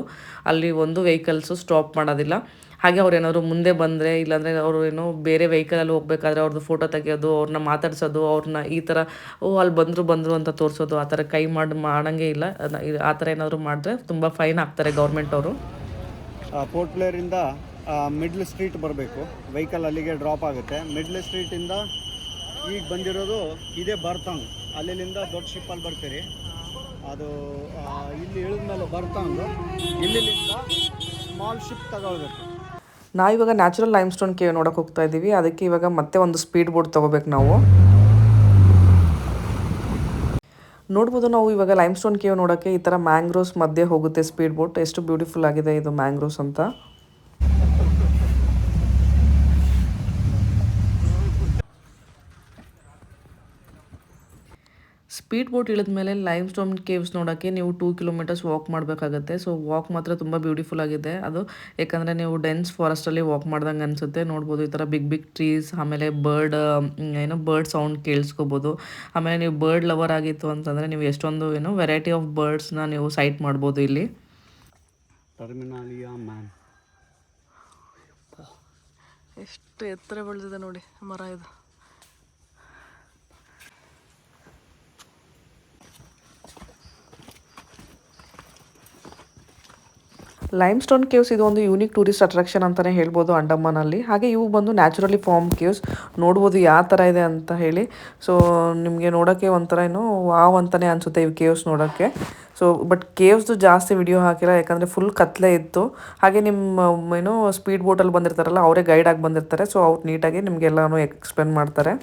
ಅಲ್ಲಿ ಒಂದು ವೆಹಿಕಲ್ಸು ಸ್ಟಾಪ್ ಮಾಡೋದಿಲ್ಲ. ಹಾಗೆ ಅವ್ರು ಏನಾದ್ರು ಮುಂದೆ ಬಂದರೆ, ಇಲ್ಲಾಂದರೆ ಅವರು ಬೇರೆ ವೆಹಿಕಲಲ್ಲಿ ಹೋಗ್ಬೇಕಾದ್ರೆ ಅವ್ರದ್ದು ಫೋಟೋ ತೆಗಿಯೋದು, ಅವ್ರನ್ನ ಮಾತಾಡ್ಸೋದು, ಅವ್ರನ್ನ ಈ ಥರ ಅಲ್ಲಿ ಬಂದರು ಅಂತ ತೋರಿಸೋದು, ಆ ಥರ ಕೈ ಮಾಡೋಂಗೇ ಇಲ್ಲ. ಆ ಥರ ಏನಾದರೂ ಮಾಡಿದ್ರೆ ತುಂಬ ಫೈನ್ ಹಾಕ್ತಾರೆ ಗೌರ್ಮೆಂಟ್ ಅವರು. ಪೋರ್ಟ್ ಬ್ಲೇರಿಂದ ಮಿಡ್ಲ್ ಸ್ಟ್ರೀಟ್ ಬರಬೇಕು. ವೆಹಿಕಲ್ ಅಲ್ಲಿಗೆ ಡ್ರಾಪ್ ಆಗುತ್ತೆ. ಮಿಡ್ಲ್ ಸ್ಟ್ರೀಟಿಂದ ಈಗ ಬಂದಿರೋದು ಇದೇ ಭರತಂಗ್. ಅಲ್ಲಿಂದ ದೊಡ್ಡ ಶಿಪ್ಪಲ್ಲಿ ಬರ್ತೀರಿ. ಅದು ಇಲ್ಲಿ ಇಳಿದ್ಮೇಲೆ ಭರತಂಗ್, ಇಲ್ಲಿಂದ ಸ್ಮಾಲ್ ಶಿಪ್ ತಗೋಬೇಕು. ನಾವಿವಾಗ ನ್ಯಾಚುರಲ್ ಲೈಮ್ ಸ್ಟೋನ್ ಕೇವ್ ನೋಡೋಕೆ ಹೋಗ್ತಾ ಇದ್ದೀವಿ. ಅದಕ್ಕೆ ಇವಾಗ ಮತ್ತೆ ಒಂದು ಸ್ಪೀಡ್ ಬೋಟ್ ತೊಗೋಬೇಕು ನಾವು. ನೋಡ್ಬೋದು ನಾವು ಇವಾಗ ಲೈಮ್ ಸ್ಟೋನ್ ಕೇವ್ ನೋಡೋಕ್ಕೆ ಈ ಥರ ಮ್ಯಾಂಗ್ರೋವ್ಸ್ ಮಧ್ಯೆ ಹೋಗುತ್ತೆ ಸ್ಪೀಡ್ ಬೋಟ್. ಎಷ್ಟು ಬ್ಯೂಟಿಫುಲ್ ಆಗಿದೆ ಇದು ಮ್ಯಾಂಗ್ರೋವ್ಸ್ ಅಂತ. ಸ್ಪೀಡ್ ಬೋಟ್ ಇಳಿದ್ಮೇಲೆ ಲೈಮ್ ಸ್ಟೋನ್ ಕೇವ್ಸ್ ನೋಡೋಕ್ಕೆ ನೀವು 2 kilometers ವಾಕ್ ಮಾಡಬೇಕಾಗುತ್ತೆ. ಸೊ ವಾಕ್ ಮಾತ್ರ ತುಂಬ ಬ್ಯೂಟಿಫುಲ್ ಆಗಿದೆ ಅದು. ಯಾಕಂದರೆ ನೀವು ಡೆನ್ಸ್ ಫಾರೆಸ್ಟಲ್ಲಿ ವಾಕ್ ಮಾಡ್ದಂಗೆ ಅನಿಸುತ್ತೆ. ನೋಡ್ಬೋದು ಈ ಥರ ಬಿಗ್ ಟ್ರೀಸ್, ಆಮೇಲೆ ಬರ್ಡ್ ಸೌಂಡ್ ಕೇಳಿಸ್ಕೋಬೋದು. ಆಮೇಲೆ ನೀವು ಬರ್ಡ್ ಲವರ್ ಆಗಿತ್ತು ಅಂತಂದರೆ ನೀವು ಎಷ್ಟೊಂದು ವೆರೈಟಿ ಆಫ್ ಬರ್ಡ್ಸ್ನ ನೀವು ಸೈಟ್ ಮಾಡ್ಬೋದು ಇಲ್ಲಿ. ಟರ್ಮಿನಾಲಿಯಾ ಮ್ಯಾನ್ ಎಷ್ಟು ಎತ್ತರ ಬೆಳೆದಿದೆ ನೋಡಿ ಮರ ಇದು. ಲೈಮ್ ಸ್ಟೋನ್ ಕೇವ್ಸ್ ಇದು ಒಂದು ಯೂನಿಕ್ ಟೂರಿಸ್ಟ್ ಅಟ್ರಾಕ್ಷನ್ ಅಂತಲೇ ಹೇಳ್ಬೋದು ಅಂಡಮಾನಲ್ಲಿ. ಹಾಗೆ ಇವು ಬಂದು ನ್ಯಾಚುರಲಿ ಫಾರ್ಮ್ ಕೇವ್ಸ್. ನೋಡ್ಬೋದು ಯಾವ ಥರ ಇದೆ ಅಂತ ಹೇಳಿ. ಸೊ ನಿಮಗೆ ನೋಡೋಕ್ಕೆ ಒಂಥರ ವಾವ್ ಅಂತಲೇ ಅನಿಸುತ್ತೆ ಇವು ಕೇವ್ಸ್ ನೋಡೋಕ್ಕೆ. ಸೊ ಬಟ್ ಕೇವ್ಸ್ದು ಜಾಸ್ತಿ ವಿಡಿಯೋ ಹಾಕಿಲ್ಲ, ಯಾಕಂದರೆ ಫುಲ್ ಕತ್ಲೆ ಇತ್ತು. ಹಾಗೆ ನಿಮ್ಮ ಸ್ಪೀಡ್ ಬೋಟಲ್ಲಿ ಬಂದಿರ್ತಾರಲ್ಲ ಅವರೇ ಗೈಡ್ ಆಗಿ ಬಂದಿರ್ತಾರೆ. ಸೊ ಅವ್ರು ನೀಟಾಗಿ ನಿಮಗೆಲ್ಲನೂ ಎಕ್ಸ್ಪ್ಲೇನ್ ಮಾಡ್ತಾರೆ.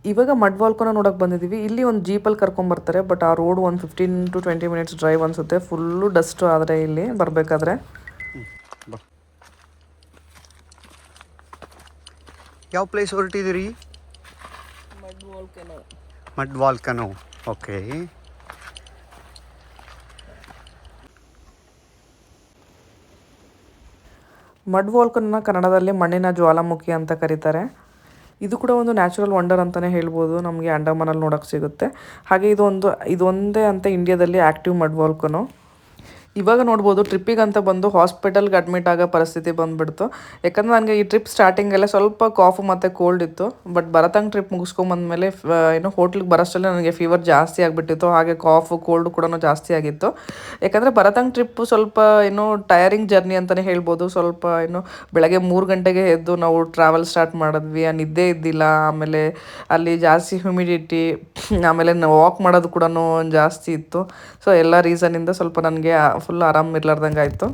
ಇವಾಗ ಮಡ್ ವಾಲ್ಕೋನ ನೋಡೋಕೆ ಬಂದಿದ್ದೀವಿ. ಇಲ್ಲಿ ಒಂದು ಜೀಪಲ್ಲಿ ಕರ್ಕೊಂಬರ್ತಾರೆ. ಬಟ್ ಆ ರೋಡ್ ಒಂದು 15 to 20 minutes ಡ್ರೈವ್ ಅನಿಸುತ್ತೆ. ಫುಲ್ಲು ಡಸ್ಟು ಆದರೆ ಇಲ್ಲಿ ಬರಬೇಕಾದ್ರೆ. ಯಾವ ಪ್ಲೇಸ್ ಹೊರಟಿದ್ದೀರಿ? ಮಡ್ ವಾಲ್ಕನೋ. ಓಕೆ. ಮಡ್ ವಾಲ್ಕನ್ನ ಕನ್ನಡದಲ್ಲಿ ಮಣ್ಣಿನ ಜ್ವಾಲಾಮುಖಿ ಅಂತ ಕರೀತಾರೆ. ಇದು ಕೂಡ ಒಂದು ನ್ಯಾಚುರಲ್ ವಂಡರ್ ಅಂತಲೇ ಹೇಳ್ಬೋದು. ನಮಗೆ ಅಂಡಮಾನಲ್ಲಿ ನೋಡೋಕ್ಕೆ ಸಿಗುತ್ತೆ. ಹಾಗೆ ಇದೊಂದೇ ಅಂತ ಇಂಡಿಯಾದಲ್ಲಿ ಆ್ಯಕ್ಟಿವ್ ಮಡ್ ವಾಲ್ಕನೋ. ಇವಾಗ ನೋಡ್ಬೋದು ಟ್ರಿಪ್ಪಿಗೆ ಅಂತ ಬಂದು ಹಾಸ್ಪಿಟಲ್ಗೆ ಅಡ್ಮಿಟ್ ಆಗೋ ಪರಿಸ್ಥಿತಿ ಬಂದುಬಿಡ್ತು. ಯಾಕಂದರೆ ನನಗೆ ಈ ಟ್ರಿಪ್ ಸ್ಟಾರ್ಟಿಂಗಲ್ಲೇ ಸ್ವಲ್ಪ ಕಾಫು ಮತ್ತು ಕೋಲ್ಡ್ ಇತ್ತು. ಬಟ್ ಭರತಂಗ್ ಟ್ರಿಪ್ ಮುಗಿಸ್ಕೊಂಬಂದ್ಮೇಲೆ ಹೋಟ್ಲಿಗೆ ಬರೋಷ್ಟಲ್ಲೇ ನನಗೆ ಫೀವರ್ ಜಾಸ್ತಿ ಆಗಿಬಿಟ್ಟಿತ್ತು. ಹಾಗೆ ಕಾಫು ಕೋಲ್ಡ್ ಕೂಡ ಜಾಸ್ತಿ ಆಗಿತ್ತು. ಯಾಕಂದರೆ ಭರತಂಗ್ ಟ್ರಿಪ್ಪು ಸ್ವಲ್ಪ ಟಯರಿಂಗ್ ಜರ್ನಿ ಅಂತಲೇ ಹೇಳ್ಬೋದು. ಸ್ವಲ್ಪ ಬೆಳಗ್ಗೆ 3 ಗಂಟೆಗೆ ಎದ್ದು ನಾವು ಟ್ರಾವೆಲ್ ಸ್ಟಾರ್ಟ್ ಮಾಡಿದ್ವಿ. ನಿದ್ದೆ ಇದ್ದಿಲ್ಲ. ಆಮೇಲೆ ಅಲ್ಲಿ ಜಾಸ್ತಿ ಹ್ಯುಮಿಡಿಟಿ, ಆಮೇಲೆ ವಾಕ್ ಮಾಡೋದು ಕೂಡ ಜಾಸ್ತಿ ಇತ್ತು. ಸೊ ಎಲ್ಲ ರೀಸನಿಂದ ಸ್ವಲ್ಪ ನನಗೆ ಫುಲ್ ಆರಾಮ್ ಇರ್ಲಾರ್ದಂಗೆ ಆಯಿತು.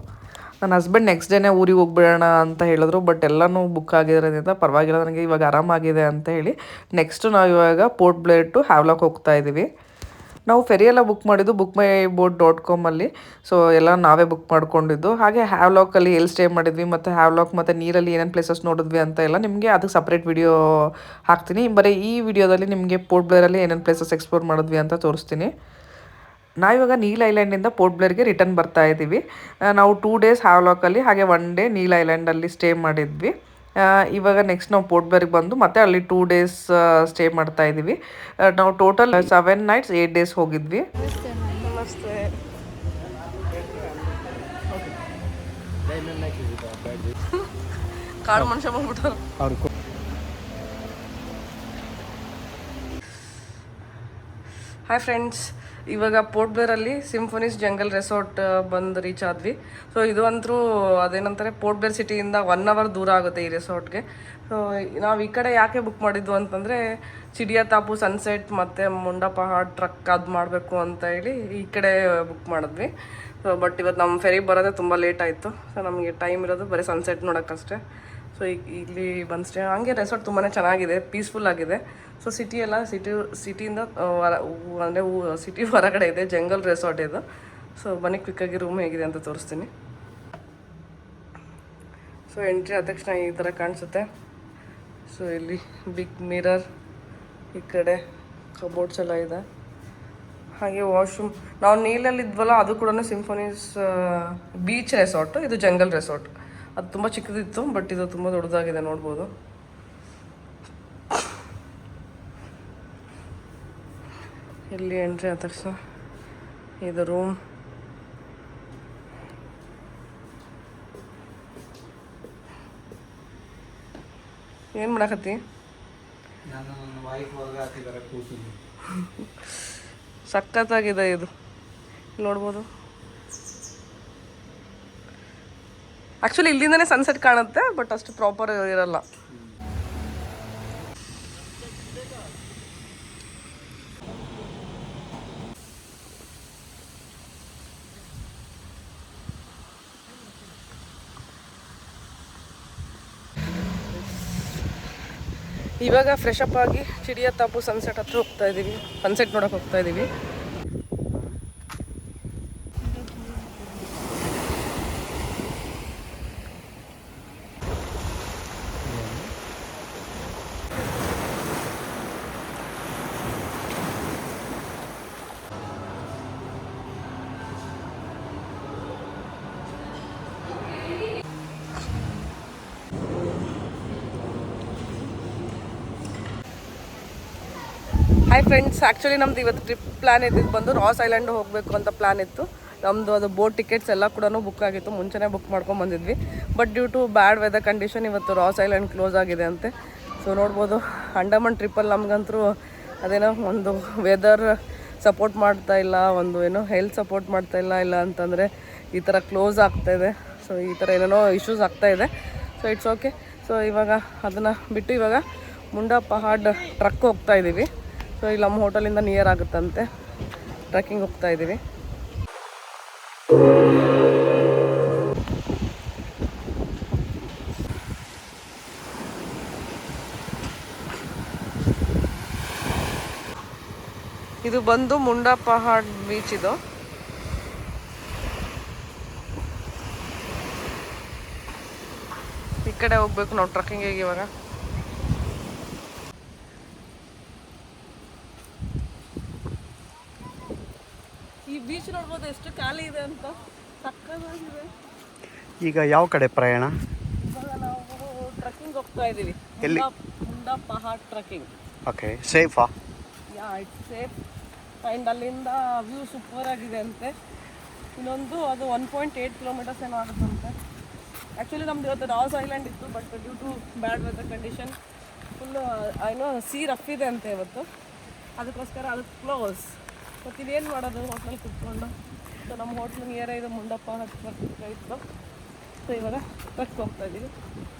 ನನ್ನ ಹಸ್ಬೆಂಡ್ ನೆಕ್ಸ್ಟ್ ಡೇನೇ ಊರಿಗೆ ಹೋಗ್ಬಿಡೋಣ ಅಂತ ಹೇಳಿದ್ರು. ಬಟ್ ಎಲ್ಲನೂ ಬುಕ್ ಆಗಿರೋದ್ರಿಂದ ಪರವಾಗಿಲ್ಲ, ನನಗೆ ಇವಾಗ ಆರಾಮಾಗಿದೆ ಅಂತ ಹೇಳಿ ನೆಕ್ಸ್ಟು ನಾವು ಇವಾಗ ಪೋರ್ಟ್ ಬ್ಲೇರ್ ಟು ಹ್ಯಾವ್ಲಾಕ್ ಹೋಗ್ತಾ ಇದ್ದೀವಿ. ನಾವು ಫೆರಿ ಎಲ್ಲ ಬುಕ್ ಮಾಡಿದ್ದು bookmyboat.com ಅಲ್ಲಿ. ಸೊ ಎಲ್ಲ ನಾವೇ ಬುಕ್ ಮಾಡ್ಕೊಂಡಿದ್ದು. ಹಾಗೆ ಹ್ಯಾವ್ಲಾಕಲ್ಲಿ ಎಲ್ಲಿ ಸ್ಟೇ ಮಾಡಿದ್ವಿ ಮತ್ತು ಹ್ಯಾವ್ಲಾಕ್ ಮತ್ತು ನೀರಲ್ಲಿ ಏನೇನು ಪ್ಲೇಸಸ್ ನೋಡಿದ್ವಿ ಅಂತ ಎಲ್ಲ ನಿಮಗೆ ಅದಕ್ಕೆ ಸಪ್ರೇಟ್ ವಿಡಿಯೋ ಹಾಕ್ತೀನಿ. ಬರೀ ಈ ವಿಡಿಯೋದಲ್ಲಿ ನಿಮಗೆ ಪೋರ್ಟ್ ಬ್ಲೇರಲ್ಲಿ ಏನೇನು ಪ್ಲೇಸಸ್ ಎಕ್ಸ್ಪ್ಲೋರ್ ಮಾಡಿದ್ವಿ ಅಂತ ತೋರಿಸ್ತೀನಿ. ನಾವಿವಾಗ ನೀಲ್ ಐಲ್ಯಾಂಡಿಂದ ಪೋರ್ಟ್ ಬ್ಲೇರ್ಗೆ ರಿಟರ್ನ್ ಬರ್ತಾ ಇದ್ದೀವಿ. ನಾವು 2 ಡೇಸ್ ಹ್ಯಾವ್ಲಾಕಲ್ಲಿ ಹಾಗೆ 1 ಡೇ ನೀಲ್ ಐಲ್ಯಾಂಡಲ್ಲಿ ಸ್ಟೇ ಮಾಡಿದ್ವಿ. ಇವಾಗ ನೆಕ್ಸ್ಟ್ ನಾವು ಪೋರ್ಟ್ ಬ್ಲೇರ್ಗೆ ಬಂದು ಮತ್ತೆ ಅಲ್ಲಿ 2 ಡೇಸ್ ಸ್ಟೇ ಮಾಡ್ತಾ ಇದ್ದೀವಿ. ನಾವು ಟೋಟಲ್ 7 ನೈಟ್ಸ್ 8 ಡೇಸ್ ಹೋಗಿದ್ವಿ. ನಮಸ್ತೆ. ಕಾಡು ಮನುಷ್ಯ ಬಂದ್ಬಿಟ್ಟು ಅವ್ರು ಹಾಯ್ ಫ್ರೆಂಡ್ಸ್, ಇವಾಗ ಪೋರ್ಟ್ ಬ್ಲೇರಲ್ಲಿ ಸಿಂಫೋನಿಸ್ ಜಂಗಲ್ ರೆಸಾರ್ಟ್ ಬಂದು ರೀಚ್ ಆದ್ವಿ. ಸೊ ಇದು ಅಂತೂ ಅದೇನಂತಾರೆ ಪೋರ್ಟ್ ಬ್ಲೇರ್ ಸಿಟಿಯಿಂದ 1 ಅವರ್ ದೂರ ಆಗುತ್ತೆ ಈ ರೆಸಾರ್ಟ್ಗೆ. ಸೊ ನಾವು ಈ ಕಡೆ ಯಾಕೆ ಬುಕ್ ಮಾಡಿದ್ವು ಅಂತಂದರೆ ಚಿಡಿಯಾ ತಾಪು ಸನ್ಸೆಟ್ ಮತ್ತು ಮುಂಡಾ ಪಹಾಡ್ ಟ್ರಕ್ ಅದು ಮಾಡಬೇಕು ಅಂತ ಹೇಳಿ ಈ ಕಡೆ ಬುಕ್ ಮಾಡಿದ್ವಿ. ಸೊ ಬಟ್ ಇವತ್ತು ನಮ್ಮ ಫೆರಿಗೆ ಬರೋದೇ ತುಂಬ ಲೇಟ್ ಆಯಿತು. ಸೊ ನಮಗೆ ಟೈಮ್ ಇರೋದು ಬರೀ ಸನ್ಸೆಟ್ ನೋಡೋಕ್ಕಷ್ಟೇ. ಸೊ ಇಲ್ಲಿ ಬಂದು ಹಂಗೆ ರೆಸಾರ್ಟ್ ತುಂಬಾ ಚೆನ್ನಾಗಿದೆ, ಪೀಸ್ಫುಲ್ ಆಗಿದೆ. ಸೊ ಸಿಟಿಯಿಂದ ಅಂದರೆ ಸಿಟಿ ಹೊರಗಡೆ ಇದೆ, ಜಂಗಲ್ ರೆಸಾರ್ಟ್ ಇದು. ಸೊ ಬನ್ನಿ ಕ್ವಿಕ್ಕಾಗಿ ರೂಮ್ ಹೇಗಿದೆ ಅಂತ ತೋರಿಸ್ತೀನಿ. ಸೊ ಎಂಟ್ರಿ ಆದ ತಕ್ಷಣ ಈ ಥರ ಕಾಣಿಸುತ್ತೆ. ಸೊ ಇಲ್ಲಿ ಬಿಗ್ ಮಿರರ್, ಈ ಕಡೆ ಕಬೋರ್ಡ್ಸ್ ಎಲ್ಲ ಇದೆ, ಹಾಗೆ ವಾಶ್ರೂಮ್. ನಾವು ನೀಲಲ್ಲಿ ಇದ್ವಲ್ಲ ಅದು ಕೂಡ ಸಿಂಫೋನಿಸ್ ಬೀಚ್ ರೆಸಾರ್ಟು, ಇದು ಜಂಗಲ್ ರೆಸಾರ್ಟ್. ಅದು ತುಂಬ ಚಿಕ್ಕದಿತ್ತು, ಬಟ್ ಇದು ತುಂಬ ದೊಡ್ಡದಾಗಿದೆ, ನೋಡ್ಬೋದು. ಇಲ್ಲಿ ಎಂಟ್ರಿ ಆದ ತಕ್ಷಣ ಇದು ರೂಮ್. ಏನು ಮಾಡಕತ್ತಿ? ಸಖತ್ತಾಗಿದೆ ಇದು, ನೋಡ್ಬೋದು. ಆ್ಯಕ್ಚುಲಿ ಇಲ್ಲಿಂದನೇ ಸನ್ಸೆಟ್ ಕಾಣುತ್ತೆ, ಬಟ್ ಅಷ್ಟು ಪ್ರಾಪರ್ ಇರಲ್ಲ. ಇವಾಗ ಫ್ರೆಶ್ ಅಪ್ ಆಗಿ ಚಿಡಿಯಾ ತಾಪು ಸನ್ಸೆಟ್ ಹತ್ರ ಹೋಗ್ತಾ ಇದ್ದೀವಿ, ಸನ್ಸೆಟ್ ನೋಡೋಕೆ ಹೋಗ್ತಾ ಇದ್ದೀವಿ. ಹಾಯ್ ಫ್ರೆಂಡ್ಸ್, ಆ್ಯಕ್ಚುಲಿ ನಮ್ದು ಇವತ್ತು ಟ್ರಿಪ್ ಪ್ಲ್ಯಾನ್ ಇದ್ದಿದ್ದು ಬಂದು ರಾಸ್ ಐಲ್ಯಾಂಡ್ ಹೋಗಬೇಕು ಅಂತ ಪ್ಲ್ಯಾನ್ ಇತ್ತು. ನಮ್ಮದು ಅದು ಬೋಟ್ ಟಿಕೆಟ್ಸ್ ಎಲ್ಲ ಕೂಡ ಬುಕ್ ಆಗಿತ್ತು, ಮುಂಚೆನೇ ಬುಕ್ ಮಾಡ್ಕೊಂಡು ಬಂದಿದ್ವಿ. But due to bad weather condition ಇವತ್ತು ರಾಸ್ ಐಲ್ಯಾಂಡ್ ಕ್ಲೋಸ್ ಆಗಿದೆ ಅಂತೆ. ಸೊ ನೋಡ್ಬೋದು, ಅಂಡಮಾನ್ ಟ್ರಿಪ್ಪಲ್ಲಿ ನಮಗಂತೂ ಅದೇನೋ ಒಂದು ವೆದರ್ ಸಪೋರ್ಟ್ ಮಾಡ್ತಾ ಇಲ್ಲ, ಒಂದು ಏನೋ ಹೆಲ್ತ್ ಸಪೋರ್ಟ್ ಮಾಡ್ತಾ ಇಲ್ಲ ಅಂತಂದರೆ ಈ ಥರ ಕ್ಲೋಸ್ ಆಗ್ತಾಯಿದೆ. ಸೊ ಈ ಥರ ಏನೇನೋ ಇಶ್ಯೂಸ್ ಆಗ್ತಾಯಿದೆ. So it's okay. ಸೊ ಇವಾಗ ಅದನ್ನು ಬಿಟ್ಟು ಇವಾಗ ಮುಂಡಾ ಪಹಾಡ್ ಟ್ರಕ್ ಹೋಗ್ತಾ ಇದ್ದೀವಿ. ಸೊ ಇಲ್ಲಿ ನಮ್ಮ ಹೋಟೆಲಿಂದ ನಿಯರ್ ಆಗುತ್ತಂತೆ, ಟ್ರೆಕ್ಕಿಂಗ್ ಹೋಗ್ತಾ ಇದ್ದೀವಿ. ಇದು ಬಂದು ಮುಂಡಾ ಪಹಾಡ್ ಬೀಚ್. ಇದು ಈ ಕಡೆ ಹೋಗ್ಬೇಕು ನಾವು ಟ್ರೆಕ್ಕಿಂಗಿಗೆ. ಇವಾಗ ಈ ಬೀಚ್ ನೋಡ್ಬೋದು ಎಷ್ಟು ಖಾಲಿ ಇದೆ ಅಂತ, ಸಕ್ಕತ್ತಾಗಿದೆ. ಈಗ ಯಾವ ಕಡೆ ಪ್ರಯಾಣ? ಇವಾಗ ನಾವು ಟ್ರೆಕ್ಕಿಂಗ್ ಹೋಗ್ತಾ ಇದ್ದೀವಿ, ಎಲ್ಲಿ? ಮುಂಡಾ ಪಹಾಡ್ ಟ್ರೆಕ್ಕಿಂಗ್. ಓಕೆ, ಸೇಫಾ? Yeah, it's safe. ಆ್ಯಂಡ್ ಅಲ್ಲಿಂದ ವ್ಯೂ ಸೂಪರ್ ಆಗಿದೆ ಅಂತೆ. ಇನ್ನೊಂದು ಅದು 1.8 ಕಿಲೋಮೀಟರ್ಸ್ ಏನೋ ಆಗುತ್ತಂತೆ. ಆ್ಯಕ್ಚುಲಿ ನಮ್ದು ಇವತ್ತು ರಾಸ್ ಐಲ್ಯಾಂಡ್ ಇತ್ತು, but due to bad weather condition full ಏನೋ ಸಿ ರಫ್ ಇದೆ ಅಂತೆ ಇವತ್ತು, ಅದಕ್ಕೋಸ್ಕರ ಅದು ಕ್ಲೋಸ್. ಮತ್ತು ಇದೇನು ಮಾಡೋದು ಹೋಟ್ಲಲ್ಲಿ ಕುತ್ಕೊಂಡು. ಸೊ ನಮ್ಮ ಹೋಟ್ಲು ನಿಯರ್ ಇದು ಮುಂಡಾ ಪಹಾಡ್ ಟ್ರಕ್ ಇತ್ತು. ಸೊ ಇವಾಗ ಟ್ರಕ್ ಹೋಗ್ತಾ ಇದ್ದೀವಿ.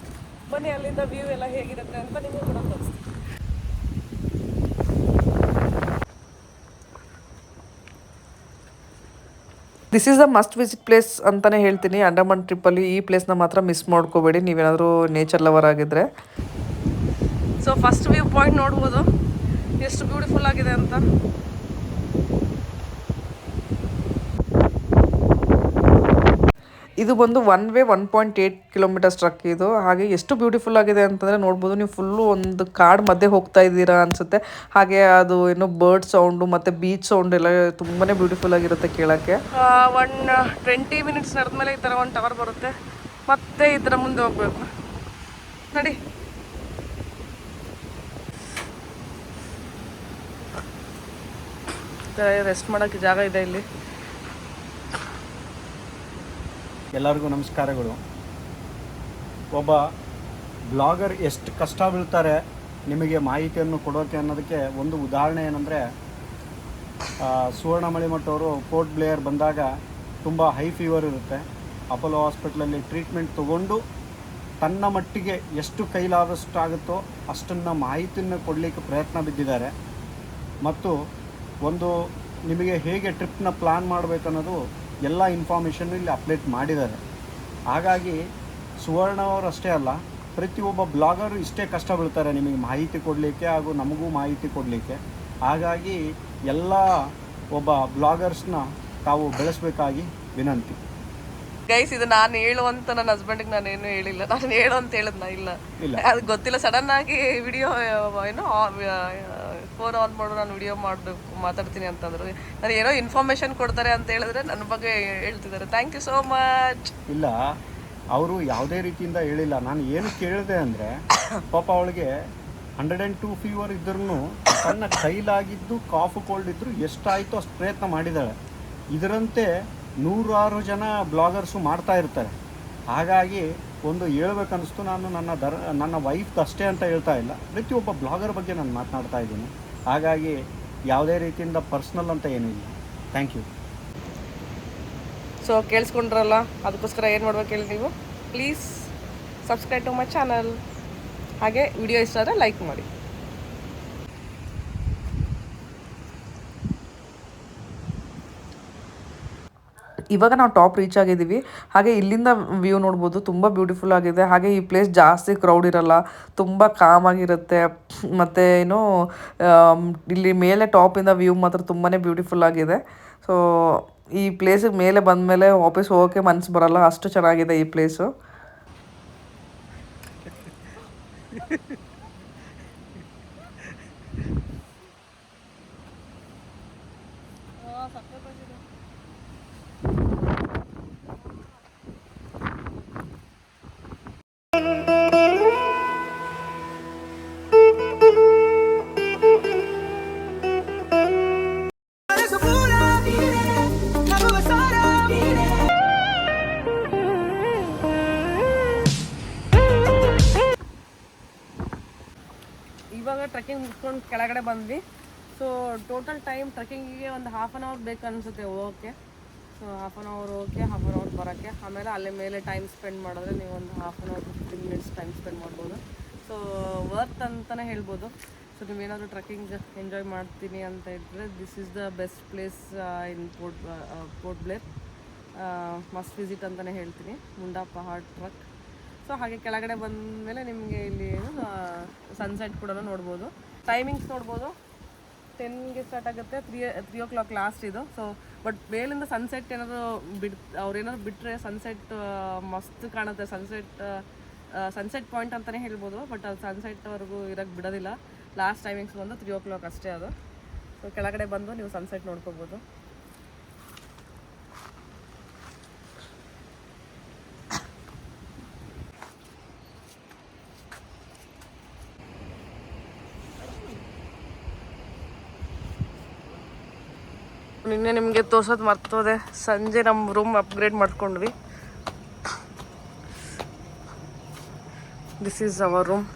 ಬನ್ನಿ ಅಲ್ಲಿಂದ ವ್ಯೂ ಎಲ್ಲ ಹೇಗಿರುತ್ತೆ ಅಂತ ನಿಮಗೂ ಕೂಡ ತೋರಿಸ್ತೀನಿ. This is a must visit place ಅಂತಲೇ ಹೇಳ್ತೀನಿ. ಅಂಡಮಾನ್ ಟ್ರಿಪ್ಪಲ್ಲಿ ಈ ಪ್ಲೇಸ್ನ ಮಾತ್ರ ಮಿಸ್ ಮಾಡ್ಕೋಬೇಡಿ, ನೀವೇನಾದರೂ ನೇಚರ್ ಲವರ್ ಆಗಿದ್ದರೆ. ಸೊ ಫಸ್ಟ್ ವ್ಯೂ ಪಾಯಿಂಟ್ ನೋಡ್ಬೋದು ಎಷ್ಟು ಬ್ಯೂಟಿಫುಲ್ ಆಗಿದೆ ಅಂತ. ಇದು ಬಂದು 1.8 ಕಿಲೋಮೀಟರ್ಸ್ ಟ್ರಕ್ ಇದು. ಹಾಗೆ ಎಷ್ಟು ಬ್ಯೂಟಿಫುಲ್ ಆಗಿದೆ ಅಂತಂದರೆ ನೋಡ್ಬೋದು ನೀವು. ಫುಲ್ಲು ಒಂದು ಕಾಡು ಮಧ್ಯೆ ಹೋಗ್ತಾ ಇದ್ದೀರಾ ಅನಿಸುತ್ತೆ. ಹಾಗೆ ಅದು ಏನೋ ಬರ್ಡ್ ಸೌಂಡು ಮತ್ತು ಬೀಚ್ ಸೌಂಡ್ ಎಲ್ಲ ತುಂಬಾ ಬ್ಯೂಟಿಫುಲ್ ಆಗಿರುತ್ತೆ ಕೇಳೋಕ್ಕೆ. 20 ಮಿನಿಟ್ಸ್ ನಡೆದ್ಮೇಲೆ ಈ ಥರ ಒಂದು ಟವರ್ ಬರುತ್ತೆ. ಮತ್ತೆ ಈ ಥರ ಮುಂದೆ ಹೋಗ್ಬೇಕು ನೋಡಿ. ರೆಸ್ಟ್ ಮಾಡೋಕ್ಕೆ ಜಾಗ ಇದೆ ಇಲ್ಲಿ. ಎಲ್ಲರಿಗೂ ನಮಸ್ಕಾರಗಳು. ಒಬ್ಬ ಬ್ಲಾಗರ್ ಎಷ್ಟು ಕಷ್ಟ ಬೀಳ್ತಾರೆ ನಿಮಗೆ ಮಾಹಿತಿಯನ್ನು ಕೊಡೋಕ್ಕೆ ಅನ್ನೋದಕ್ಕೆ ಒಂದು ಉದಾಹರಣೆ ಏನಂದರೆ, ಸುವರ್ಣ ಮಳಿಮಠ್ ಅವರು ಪೋರ್ಟ್ ಬ್ಲೇಯರ್ ಬಂದಾಗ ತುಂಬ ಹೈ ಫೀವರ್ ಇರುತ್ತೆ. ಅಪೋಲೋ ಹಾಸ್ಪಿಟ್ಲಲ್ಲಿ ಟ್ರೀಟ್ಮೆಂಟ್ ತೊಗೊಂಡು ತನ್ನ ಮಟ್ಟಿಗೆ ಎಷ್ಟು ಕೈಲಾದಷ್ಟು ಆಗುತ್ತೋ ಅಷ್ಟನ್ನು ಮಾಹಿತಿಯನ್ನು ಕೊಡಲಿಕ್ಕೆ ಪ್ರಯತ್ನ ಬಿದ್ದಿದ್ದಾರೆ. ಮತ್ತು ಒಂದು ನಿಮಗೆ ಹೇಗೆ ಟ್ರಿಪ್ನ ಪ್ಲ್ಯಾನ್ ಮಾಡಬೇಕನ್ನೋದು ಎಲ್ಲ ಇನ್ಫಾರ್ಮೇಷನ್ ಇಲ್ಲಿ ಅಪ್ಡೇಟ್ ಮಾಡಿದ್ದಾರೆ. ಹಾಗಾಗಿ ಸುವರ್ಣ ಅವರು ಅಷ್ಟೇ ಅಲ್ಲ, ಪ್ರತಿಯೊಬ್ಬ ಬ್ಲಾಗರು ಇಷ್ಟೇ ಕಷ್ಟ ಬೀಳ್ತಾರೆ ನಿಮಗೆ ಮಾಹಿತಿ ಕೊಡಲಿಕ್ಕೆ ಹಾಗೂ ನಮಗೂ ಮಾಹಿತಿ ಕೊಡಲಿಕ್ಕೆ. ಹಾಗಾಗಿ ಎಲ್ಲ ಒಬ್ಬ ಬ್ಲಾಗರ್ಸ್ನ ತಾವು ಬೆಳೆಸಬೇಕಾಗಿ ವಿನಂತಿ. ಗೈಸ್, ಇದು ನಾನು ಹೇಳು ಅಂತ ನನ್ನ ಹಸ್ಬೆಂಡಿಗೆ ನಾನೇನು ಹೇಳಿಲ್ಲ. ನಾನು ಹೇಳು ಅಂತ ಹೇಳಿದ್ನ ಇಲ್ಲ, ಅದು ಗೊತ್ತಿಲ್ಲ. ಸಡನ್ ಆಗಿ ವಿಡಿಯೋ ಏನೋ ಫೋನ್ ಆನ್ ಮಾಡು, ನಾನು ವಿಡಿಯೋ ಮಾಡಬೇಕು ಮಾತಾಡ್ತೀನಿ ಅಂತಂದ್ರು. ನಾನು ಏನೋ ಇನ್ಫಾರ್ಮೇಶನ್ ಕೊಡ್ತಾರೆ ಅಂತ ಹೇಳಿದ್ರೆ ನನ್ನ ಬಗ್ಗೆ ಹೇಳ್ತಿದ್ದಾರೆ. Thank you so much. ಇಲ್ಲ, ಅವರು ಯಾವುದೇ ರೀತಿಯಿಂದ ಹೇಳಿಲ್ಲ. ನಾನು ಏನು ಕೇಳಿದೆ ಅಂದರೆ, ಪಾಪ ಅವಳಿಗೆ 102 ಫೀವರ್ ಇದ್ರೂ ತನ್ನ ಕೈಲಾಗಿದ್ದು ಕಾಫು ಕೋಲ್ಡ್ ಇದ್ದರೂ ಎಷ್ಟಾಯಿತು ಅಷ್ಟು ಪ್ರಯತ್ನ ಮಾಡಿದ್ದಾಳೆ. ಇದರಂತೆ 100 ಜನ ಬ್ಲಾಗರ್ಸು ಮಾಡ್ತಾ ಇರ್ತಾರೆ. ಹಾಗಾಗಿ ಒಂದು ಹೇಳ್ಬೇಕನ್ನಿಸ್ತು. ನಾನು ನನ್ನ ವೈಫ್ದು ಅಷ್ಟೇ ಅಂತ ಹೇಳ್ತಾ ಇಲ್ಲ, ಪ್ರತಿಯೊಬ್ಬ ಬ್ಲಾಗರ್ ಬಗ್ಗೆ ನಾನು ಮಾತನಾಡ್ತಾ ಇದ್ದೀನಿ. ಹಾಗಾಗಿ ಯಾವುದೇ ರೀತಿಯಿಂದ ಪರ್ಸ್ನಲ್ ಅಂತ ಏನಿಲ್ಲ. Thank you. ಸೊ ಕೇಳಿಸ್ಕೊಂಡ್ರಲ್ಲ, ಅದಕ್ಕೋಸ್ಕರ ಏನು ಮಾಡ್ಬೇಕು ಹೇಳಿ ನೀವು. Please subscribe to my channel. ಹಾಗೆ ವಿಡಿಯೋ ಇಷ್ಟ ಆದರೆ ಲೈಕ್ ಮಾಡಿ. ಇವಾಗ ನಾವು ಟಾಪ್ ರೀಚ್ ಆಗಿದ್ದೀವಿ. ಹಾಗೆ ಇಲ್ಲಿಂದ ವ್ಯೂ ನೋಡ್ಬೋದು, ತುಂಬ ಬ್ಯೂಟಿಫುಲ್ ಆಗಿದೆ. ಹಾಗೆ ಈ ಪ್ಲೇಸ್ ಜಾಸ್ತಿ ಕ್ರೌಡ್ ಇರಲ್ಲ, ತುಂಬ ಕಾಮ್ ಆಗಿರುತ್ತೆ. ಮತ್ತು ಏನು ಇಲ್ಲಿ ಮೇಲೆ ಟಾಪಿಂದ ವ್ಯೂ ಮಾತ್ರ ತುಂಬಾ ಬ್ಯೂಟಿಫುಲ್ ಆಗಿದೆ. ಸೊ ಈ ಪ್ಲೇಸಿಗೆ ಮೇಲೆ ಬಂದಮೇಲೆ ವಾಪಸ್ ಹೋಗೋಕ್ಕೆ ಮನಸ್ಸು ಬರಲ್ಲ, ಅಷ್ಟು ಚೆನ್ನಾಗಿದೆ ಈ ಪ್ಲೇಸು. ಇವಾಗ ಟ್ರೆಕ್ಕಿಂಗ್ ಮುಗಿಸ್ಕೊಂಡು ಕೆಳಗಡೆ ಬಂದ್ವಿ. ಸೊ ಟೋಟಲ್ ಟೈಮ್ ಟ್ರೆಕ್ಕಿಂಗಿಗೆ ಒಂದು 1/2 ಅವರ್ ಬೇಕು ಅನಿಸುತ್ತೆ ಹೋಗೋಕ್ಕೆ. ಸೊ 1/2 ಅವರ್ ಹೋಗೋಕ್ಕೆ, 1/2 ಅವರ್ ಬರೋಕ್ಕೆ. ಆಮೇಲೆ ಅಲ್ಲೇ ಮೇಲೆ ಟೈಮ್ ಸ್ಪೆಂಡ್ ಮಾಡಿದ್ರೆ ನೀವು ಒಂದು 1/2 ಅವರ್ 15 ಮಿನಿಟ್ಸ್ ಟೈಮ್ ಸ್ಪೆಂಡ್ ಮಾಡ್ಬೋದು. ಸೊ ವರ್ತ್ ಅಂತಲೇ ಹೇಳ್ಬೋದು. ಸೊ ನೀವೇನಾದರೂ ಟ್ರೆಕ್ಕಿಂಗ್ ಎಂಜಾಯ್ ಮಾಡ್ತೀನಿ ಅಂತ ಇದ್ದರೆ this is the best place in port Blair. Must visit ಅಂತಲೇ ಹೇಳ್ತೀನಿ. ಮುಂಡಾ ಪಹಾಡ್ ಟ್ರಕ್. ಸೊ ಹಾಗೆ ಕೆಳಗಡೆ ಬಂದಮೇಲೆ ನಿಮಗೆ ಇಲ್ಲಿ ಸನ್ಸೆಟ್ ಕೂಡ ನೋಡ್ಬೋದು. ಟೈಮಿಂಗ್ಸ್ ನೋಡ್ಬೋದು. 10ಗೆ ಸ್ಟಾರ್ಟ್ ಆಗುತ್ತೆ, 3 o'clock ಲಾಸ್ಟ್ ಇದು. ಸೊ ಬಟ್ ಮೇಲಿಂದ ಸನ್ಸೆಟ್ ಏನಾದರೂ ಅವ್ರೇನಾದ್ರು ಬಿಟ್ಟರೆ ಸನ್ಸೆಟ್ ಮಸ್ತ್ ಕಾಣುತ್ತೆ. ಸನ್ಸೆಟ್ ಪಾಯಿಂಟ್ ಅಂತಲೇ ಹೇಳ್ಬೋದು. ಬಟ್ ಅದು ಸನ್ಸೆಟ್ವರೆಗೂ ಇರೋಕ್ಕೆ ಬಿಡೋದಿಲ್ಲ. ಲಾಸ್ಟ್ ಟೈಮಿಂಗ್ಸ್ ಬಂದು 3 o'clock ಅಷ್ಟೇ ಅದು. ಸೊ ಕೆಳಗಡೆ ಬಂದು ನೀವು ಸನ್ಸೆಟ್ ನೋಡ್ಕೋಬೋದು. ನಿನ್ನೆ ನಿಮಗೆ ತೋರ್ಸೋದು ಮರ್ತೋದೆ, ಸಂಜೆ ನಮ್ಮ ರೂಮ್ ಅಪ್ಗ್ರೇಡ್ ಮಾಡ್ಕೊಂಡ್ವಿ. This is our room.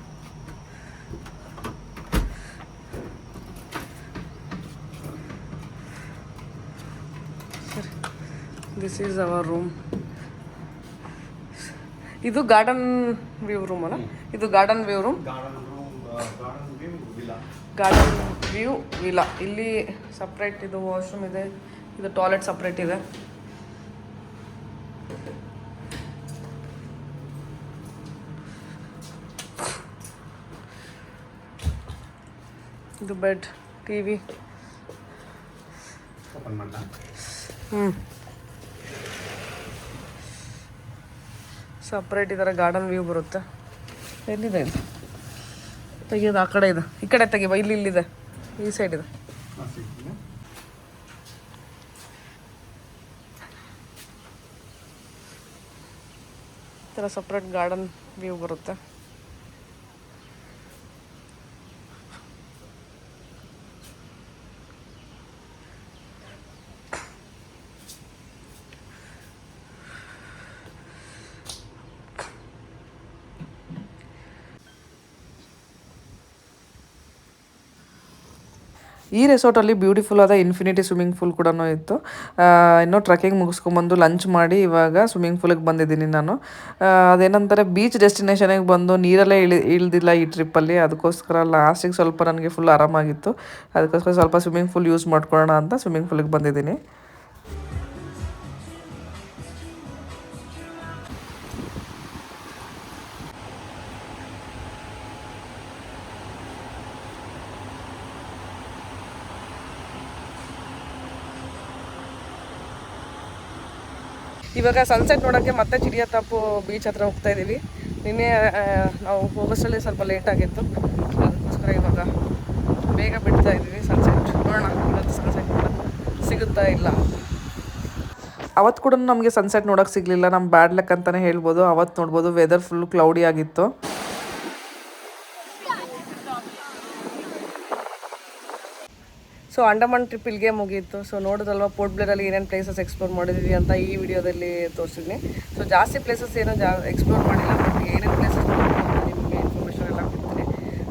This is our room. ಇದು ಗಾರ್ಡನ್ ವ್ಯೂ ರೂಮ್ ಅಲ್ಲ, ಇದು garden view room. Garden view villa. ಇಲ್ಲಿ ಸಪ್ರೇಟ್ ಇದು ವಾಶ್ರೂಮ್ ಇದೆ, ಇದು ಟಾಯ್ಲೆಟ್ ಸಪ್ರೇಟ್ ಇದೆ. ಇದು ಬೆಡ್, ಟಿವಿ. ಸಪ್ರೇಟ್ ಈ ಥರ ಗಾರ್ಡನ್ ವ್ಯೂ ಬರುತ್ತೆ. ಎಲ್ಲಿದೆ ಇದು? ತೆಗಿಯೋದು ಆ ಕಡೆ ಇದೆ, ಈ ಕಡೆ ತೆಗಿವ, ಇಲ್ಲಿದೆ, ಈ ಸೈಡ್ ಇದೆ. ಈ ಥರ ಸಪ್ರೇಟ್ ಗಾರ್ಡನ್ ವ್ಯೂ ಬರುತ್ತೆ. ಈ ರೆಸಾರ್ಟಲ್ಲಿ ಬ್ಯೂಟಿಫುಲ್ ಆದ ಇನ್ಫಿನಿಟಿ ಸ್ವಿಮ್ಮಿಂಗ್ ಪೂಲ್ ಕೂಡ ಇತ್ತು. ಇನ್ನೂ ಟ್ರೆಕ್ಕಿಂಗ್ ಮುಗಿಸ್ಕೊಂಬಂದು ಲಂಚ್ ಮಾಡಿ ಇವಾಗ ಸ್ವಿಮ್ಮಿಂಗ್ ಪೂಲಿಗೆ ಬಂದಿದ್ದೀನಿ ನಾನು. ಅದೇನಂತಾರೆ ಬೀಚ್ ಡೆಸ್ಟಿನೇಷನಿಗೆ ಬಂದು ನೀರಲ್ಲೇ ಇಳ್ದಿಲ್ಲ ಈ ಟ್ರಿಪ್ಪಲ್ಲಿ. ಅದಕ್ಕೋಸ್ಕರ ಲಾಸ್ಟಿಗೆ ಸ್ವಲ್ಪ ನನಗೆ ಫುಲ್ ಆರಾಮಾಗಿತ್ತು. ಅದಕ್ಕೋಸ್ಕರ ಸ್ವಲ್ಪ ಸ್ವಿಮ್ಮಿಂಗ್ ಪೂಲ್ ಯೂಸ್ ಮಾಡ್ಕೊಳ್ಳೋಣ ಅಂತ ಸ್ವಿಮ್ಮಿಂಗ್ ಪೂಲಿಗೆ ಬಂದಿದ್ದೀನಿ. ಇವಾಗ ಸನ್ಸೆಟ್ ನೋಡೋಕ್ಕೆ ಮತ್ತೆ ಚಿಡಿಯತಾಪು ಬೀಚ್ ಹತ್ರ ಹೋಗ್ತಾ ಇದ್ದೀವಿ. ನಿನ್ನೆ ನಾವು ಹೋಗೋಷ್ಟರಲ್ಲಿ ಸ್ವಲ್ಪ ಲೇಟ್ ಆಗಿತ್ತು, ಅದಕ್ಕೋಸ್ಕರ ಇವಾಗ ಬೇಗ ಬಿಡ್ತಾ ಇದ್ದೀವಿ. ಸನ್ಸೆಟ್ ನೋಡೋಣ ಇವತ್ತು ಸನ್ಸೆಟ್ ಸಿಗುತ್ತಾ ಇಲ್ಲ. ಅವತ್ತು ಕೂಡ ನಮಗೆ ಸನ್ಸೆಟ್ ನೋಡೋಕೆ ಸಿಗಲಿಲ್ಲ, ನಮ್ಮ ಬ್ಯಾಡ್ ಲಕ್ ಅಂತಲೇ ಹೇಳ್ಬೋದು. ಅವತ್ತು ನೋಡ್ಬೋದು ವೆದರ್ ಫುಲ್ ಕ್ಲೌಡಿ ಆಗಿತ್ತು. ಸೊ ಅಂಡಮಾನ್ ಟ್ರಿಪ್ ಇಲ್ಲಿಗೆ ಮುಗೀತು. ಸೊ ನೋಡೋದಲ್ವ ಪೋರ್ಟ್ ಬ್ಲೇರಲ್ಲಿ ಏನೇನು ಪ್ಲೇಸಸ್ ಎಕ್ಸ್ಪ್ಲೋರ್ ಮಾಡಿದ್ವಿ ಅಂತ ಈ ವಿಡಿಯೋದಲ್ಲಿ ತೋರಿಸಿದ್ನಿ. ಸೊ ಜಾಸ್ತಿ ಪ್ಲೇಸಸ್ ಏನೋ ಎಕ್ಸ್ಪ್ಲೋರ್ ಮಾಡಿಲ್ಲ, ಬಟ್ ಏನೇನು ಪ್ಲೇಸಸ್ ನಿಮಗೆ ಇನ್ಫಾರ್ಮೇಷನ್ ಎಲ್ಲ ಕೊಡ್ತೀನಿ.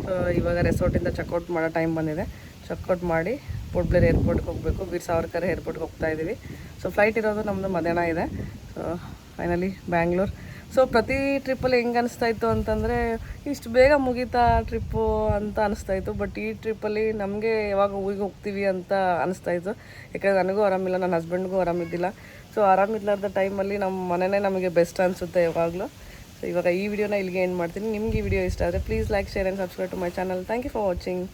ಸೊ ಇವಾಗ ರೆಸಾರ್ಟಿಂದ ಚೆಕ್ಔಟ್ ಮಾಡೋ ಟೈಮ್ ಬಂದಿದೆ. ಚೆಕ್ಔಟ್ ಮಾಡಿ ಪೋರ್ಟ್ ಬ್ಲೇರ್ ಏರ್ಪೋರ್ಟ್ಗೆ ಹೋಗಬೇಕು. ವೀರ್ ಸಾವರ್ಕರ್ ಏರ್ಪೋರ್ಟ್ಗೆ ಹೋಗ್ತಾ ಇದ್ದೀವಿ. ಸೊ ಫ್ಲೈಟ್ ಇರೋದು ನಮ್ಮದು ಮಧ್ಯಾಹ್ನ ಇದೆ. So finally Bangalore. ಸೊ ಪ್ರತಿ ಟ್ರಿಪ್ಪಲ್ಲಿ ಹೆಂಗೆ ಅನಿಸ್ತಾಯಿತ್ತು ಅಂತಂದರೆ ಇಷ್ಟು ಬೇಗ ಮುಗೀತಾ ಟ್ರಿಪ್ಪು ಅಂತ ಅನಿಸ್ತಾಯಿತ್ತು. ಬಟ್ ಈ ಟ್ರಿಪ್ಪಲ್ಲಿ ನಮಗೆ ಯಾವಾಗ ಊರಿಗೆ ಹೋಗ್ತೀವಿ ಅಂತ ಅನಿಸ್ತಾಯಿತ್ತು. ಯಾಕಂದರೆ ನನಗೂ ಆರಾಮಿಲ್ಲ, ನನ್ನ ಹಸ್ಬೆಂಡ್ಗೂ ಆರಾಮಿದ್ದಿಲ್ಲ. ಸೊ ಆರಾಮಿಲ್ಲಾರ್ದ ಟೈಮಲ್ಲಿ ನಮ್ಮ ಮನೆಯೇ ನಮಗೆ ಬೆಸ್ಟ್ ಅನಿಸುತ್ತೆ ಯಾವಾಗಲೂ. ಸೊ ಇವಾಗ ಈ ವಿಡಿಯೋನ ಇಲ್ಲಿಗೆ ಏನು ಮಾಡ್ತೀನಿ. ನಿಮ್ಗೆ ಈ ವಿಡಿಯೋ ಇಷ್ಟ ಆದರೆ please like, share and subscribe to my channel. Thank you for watching.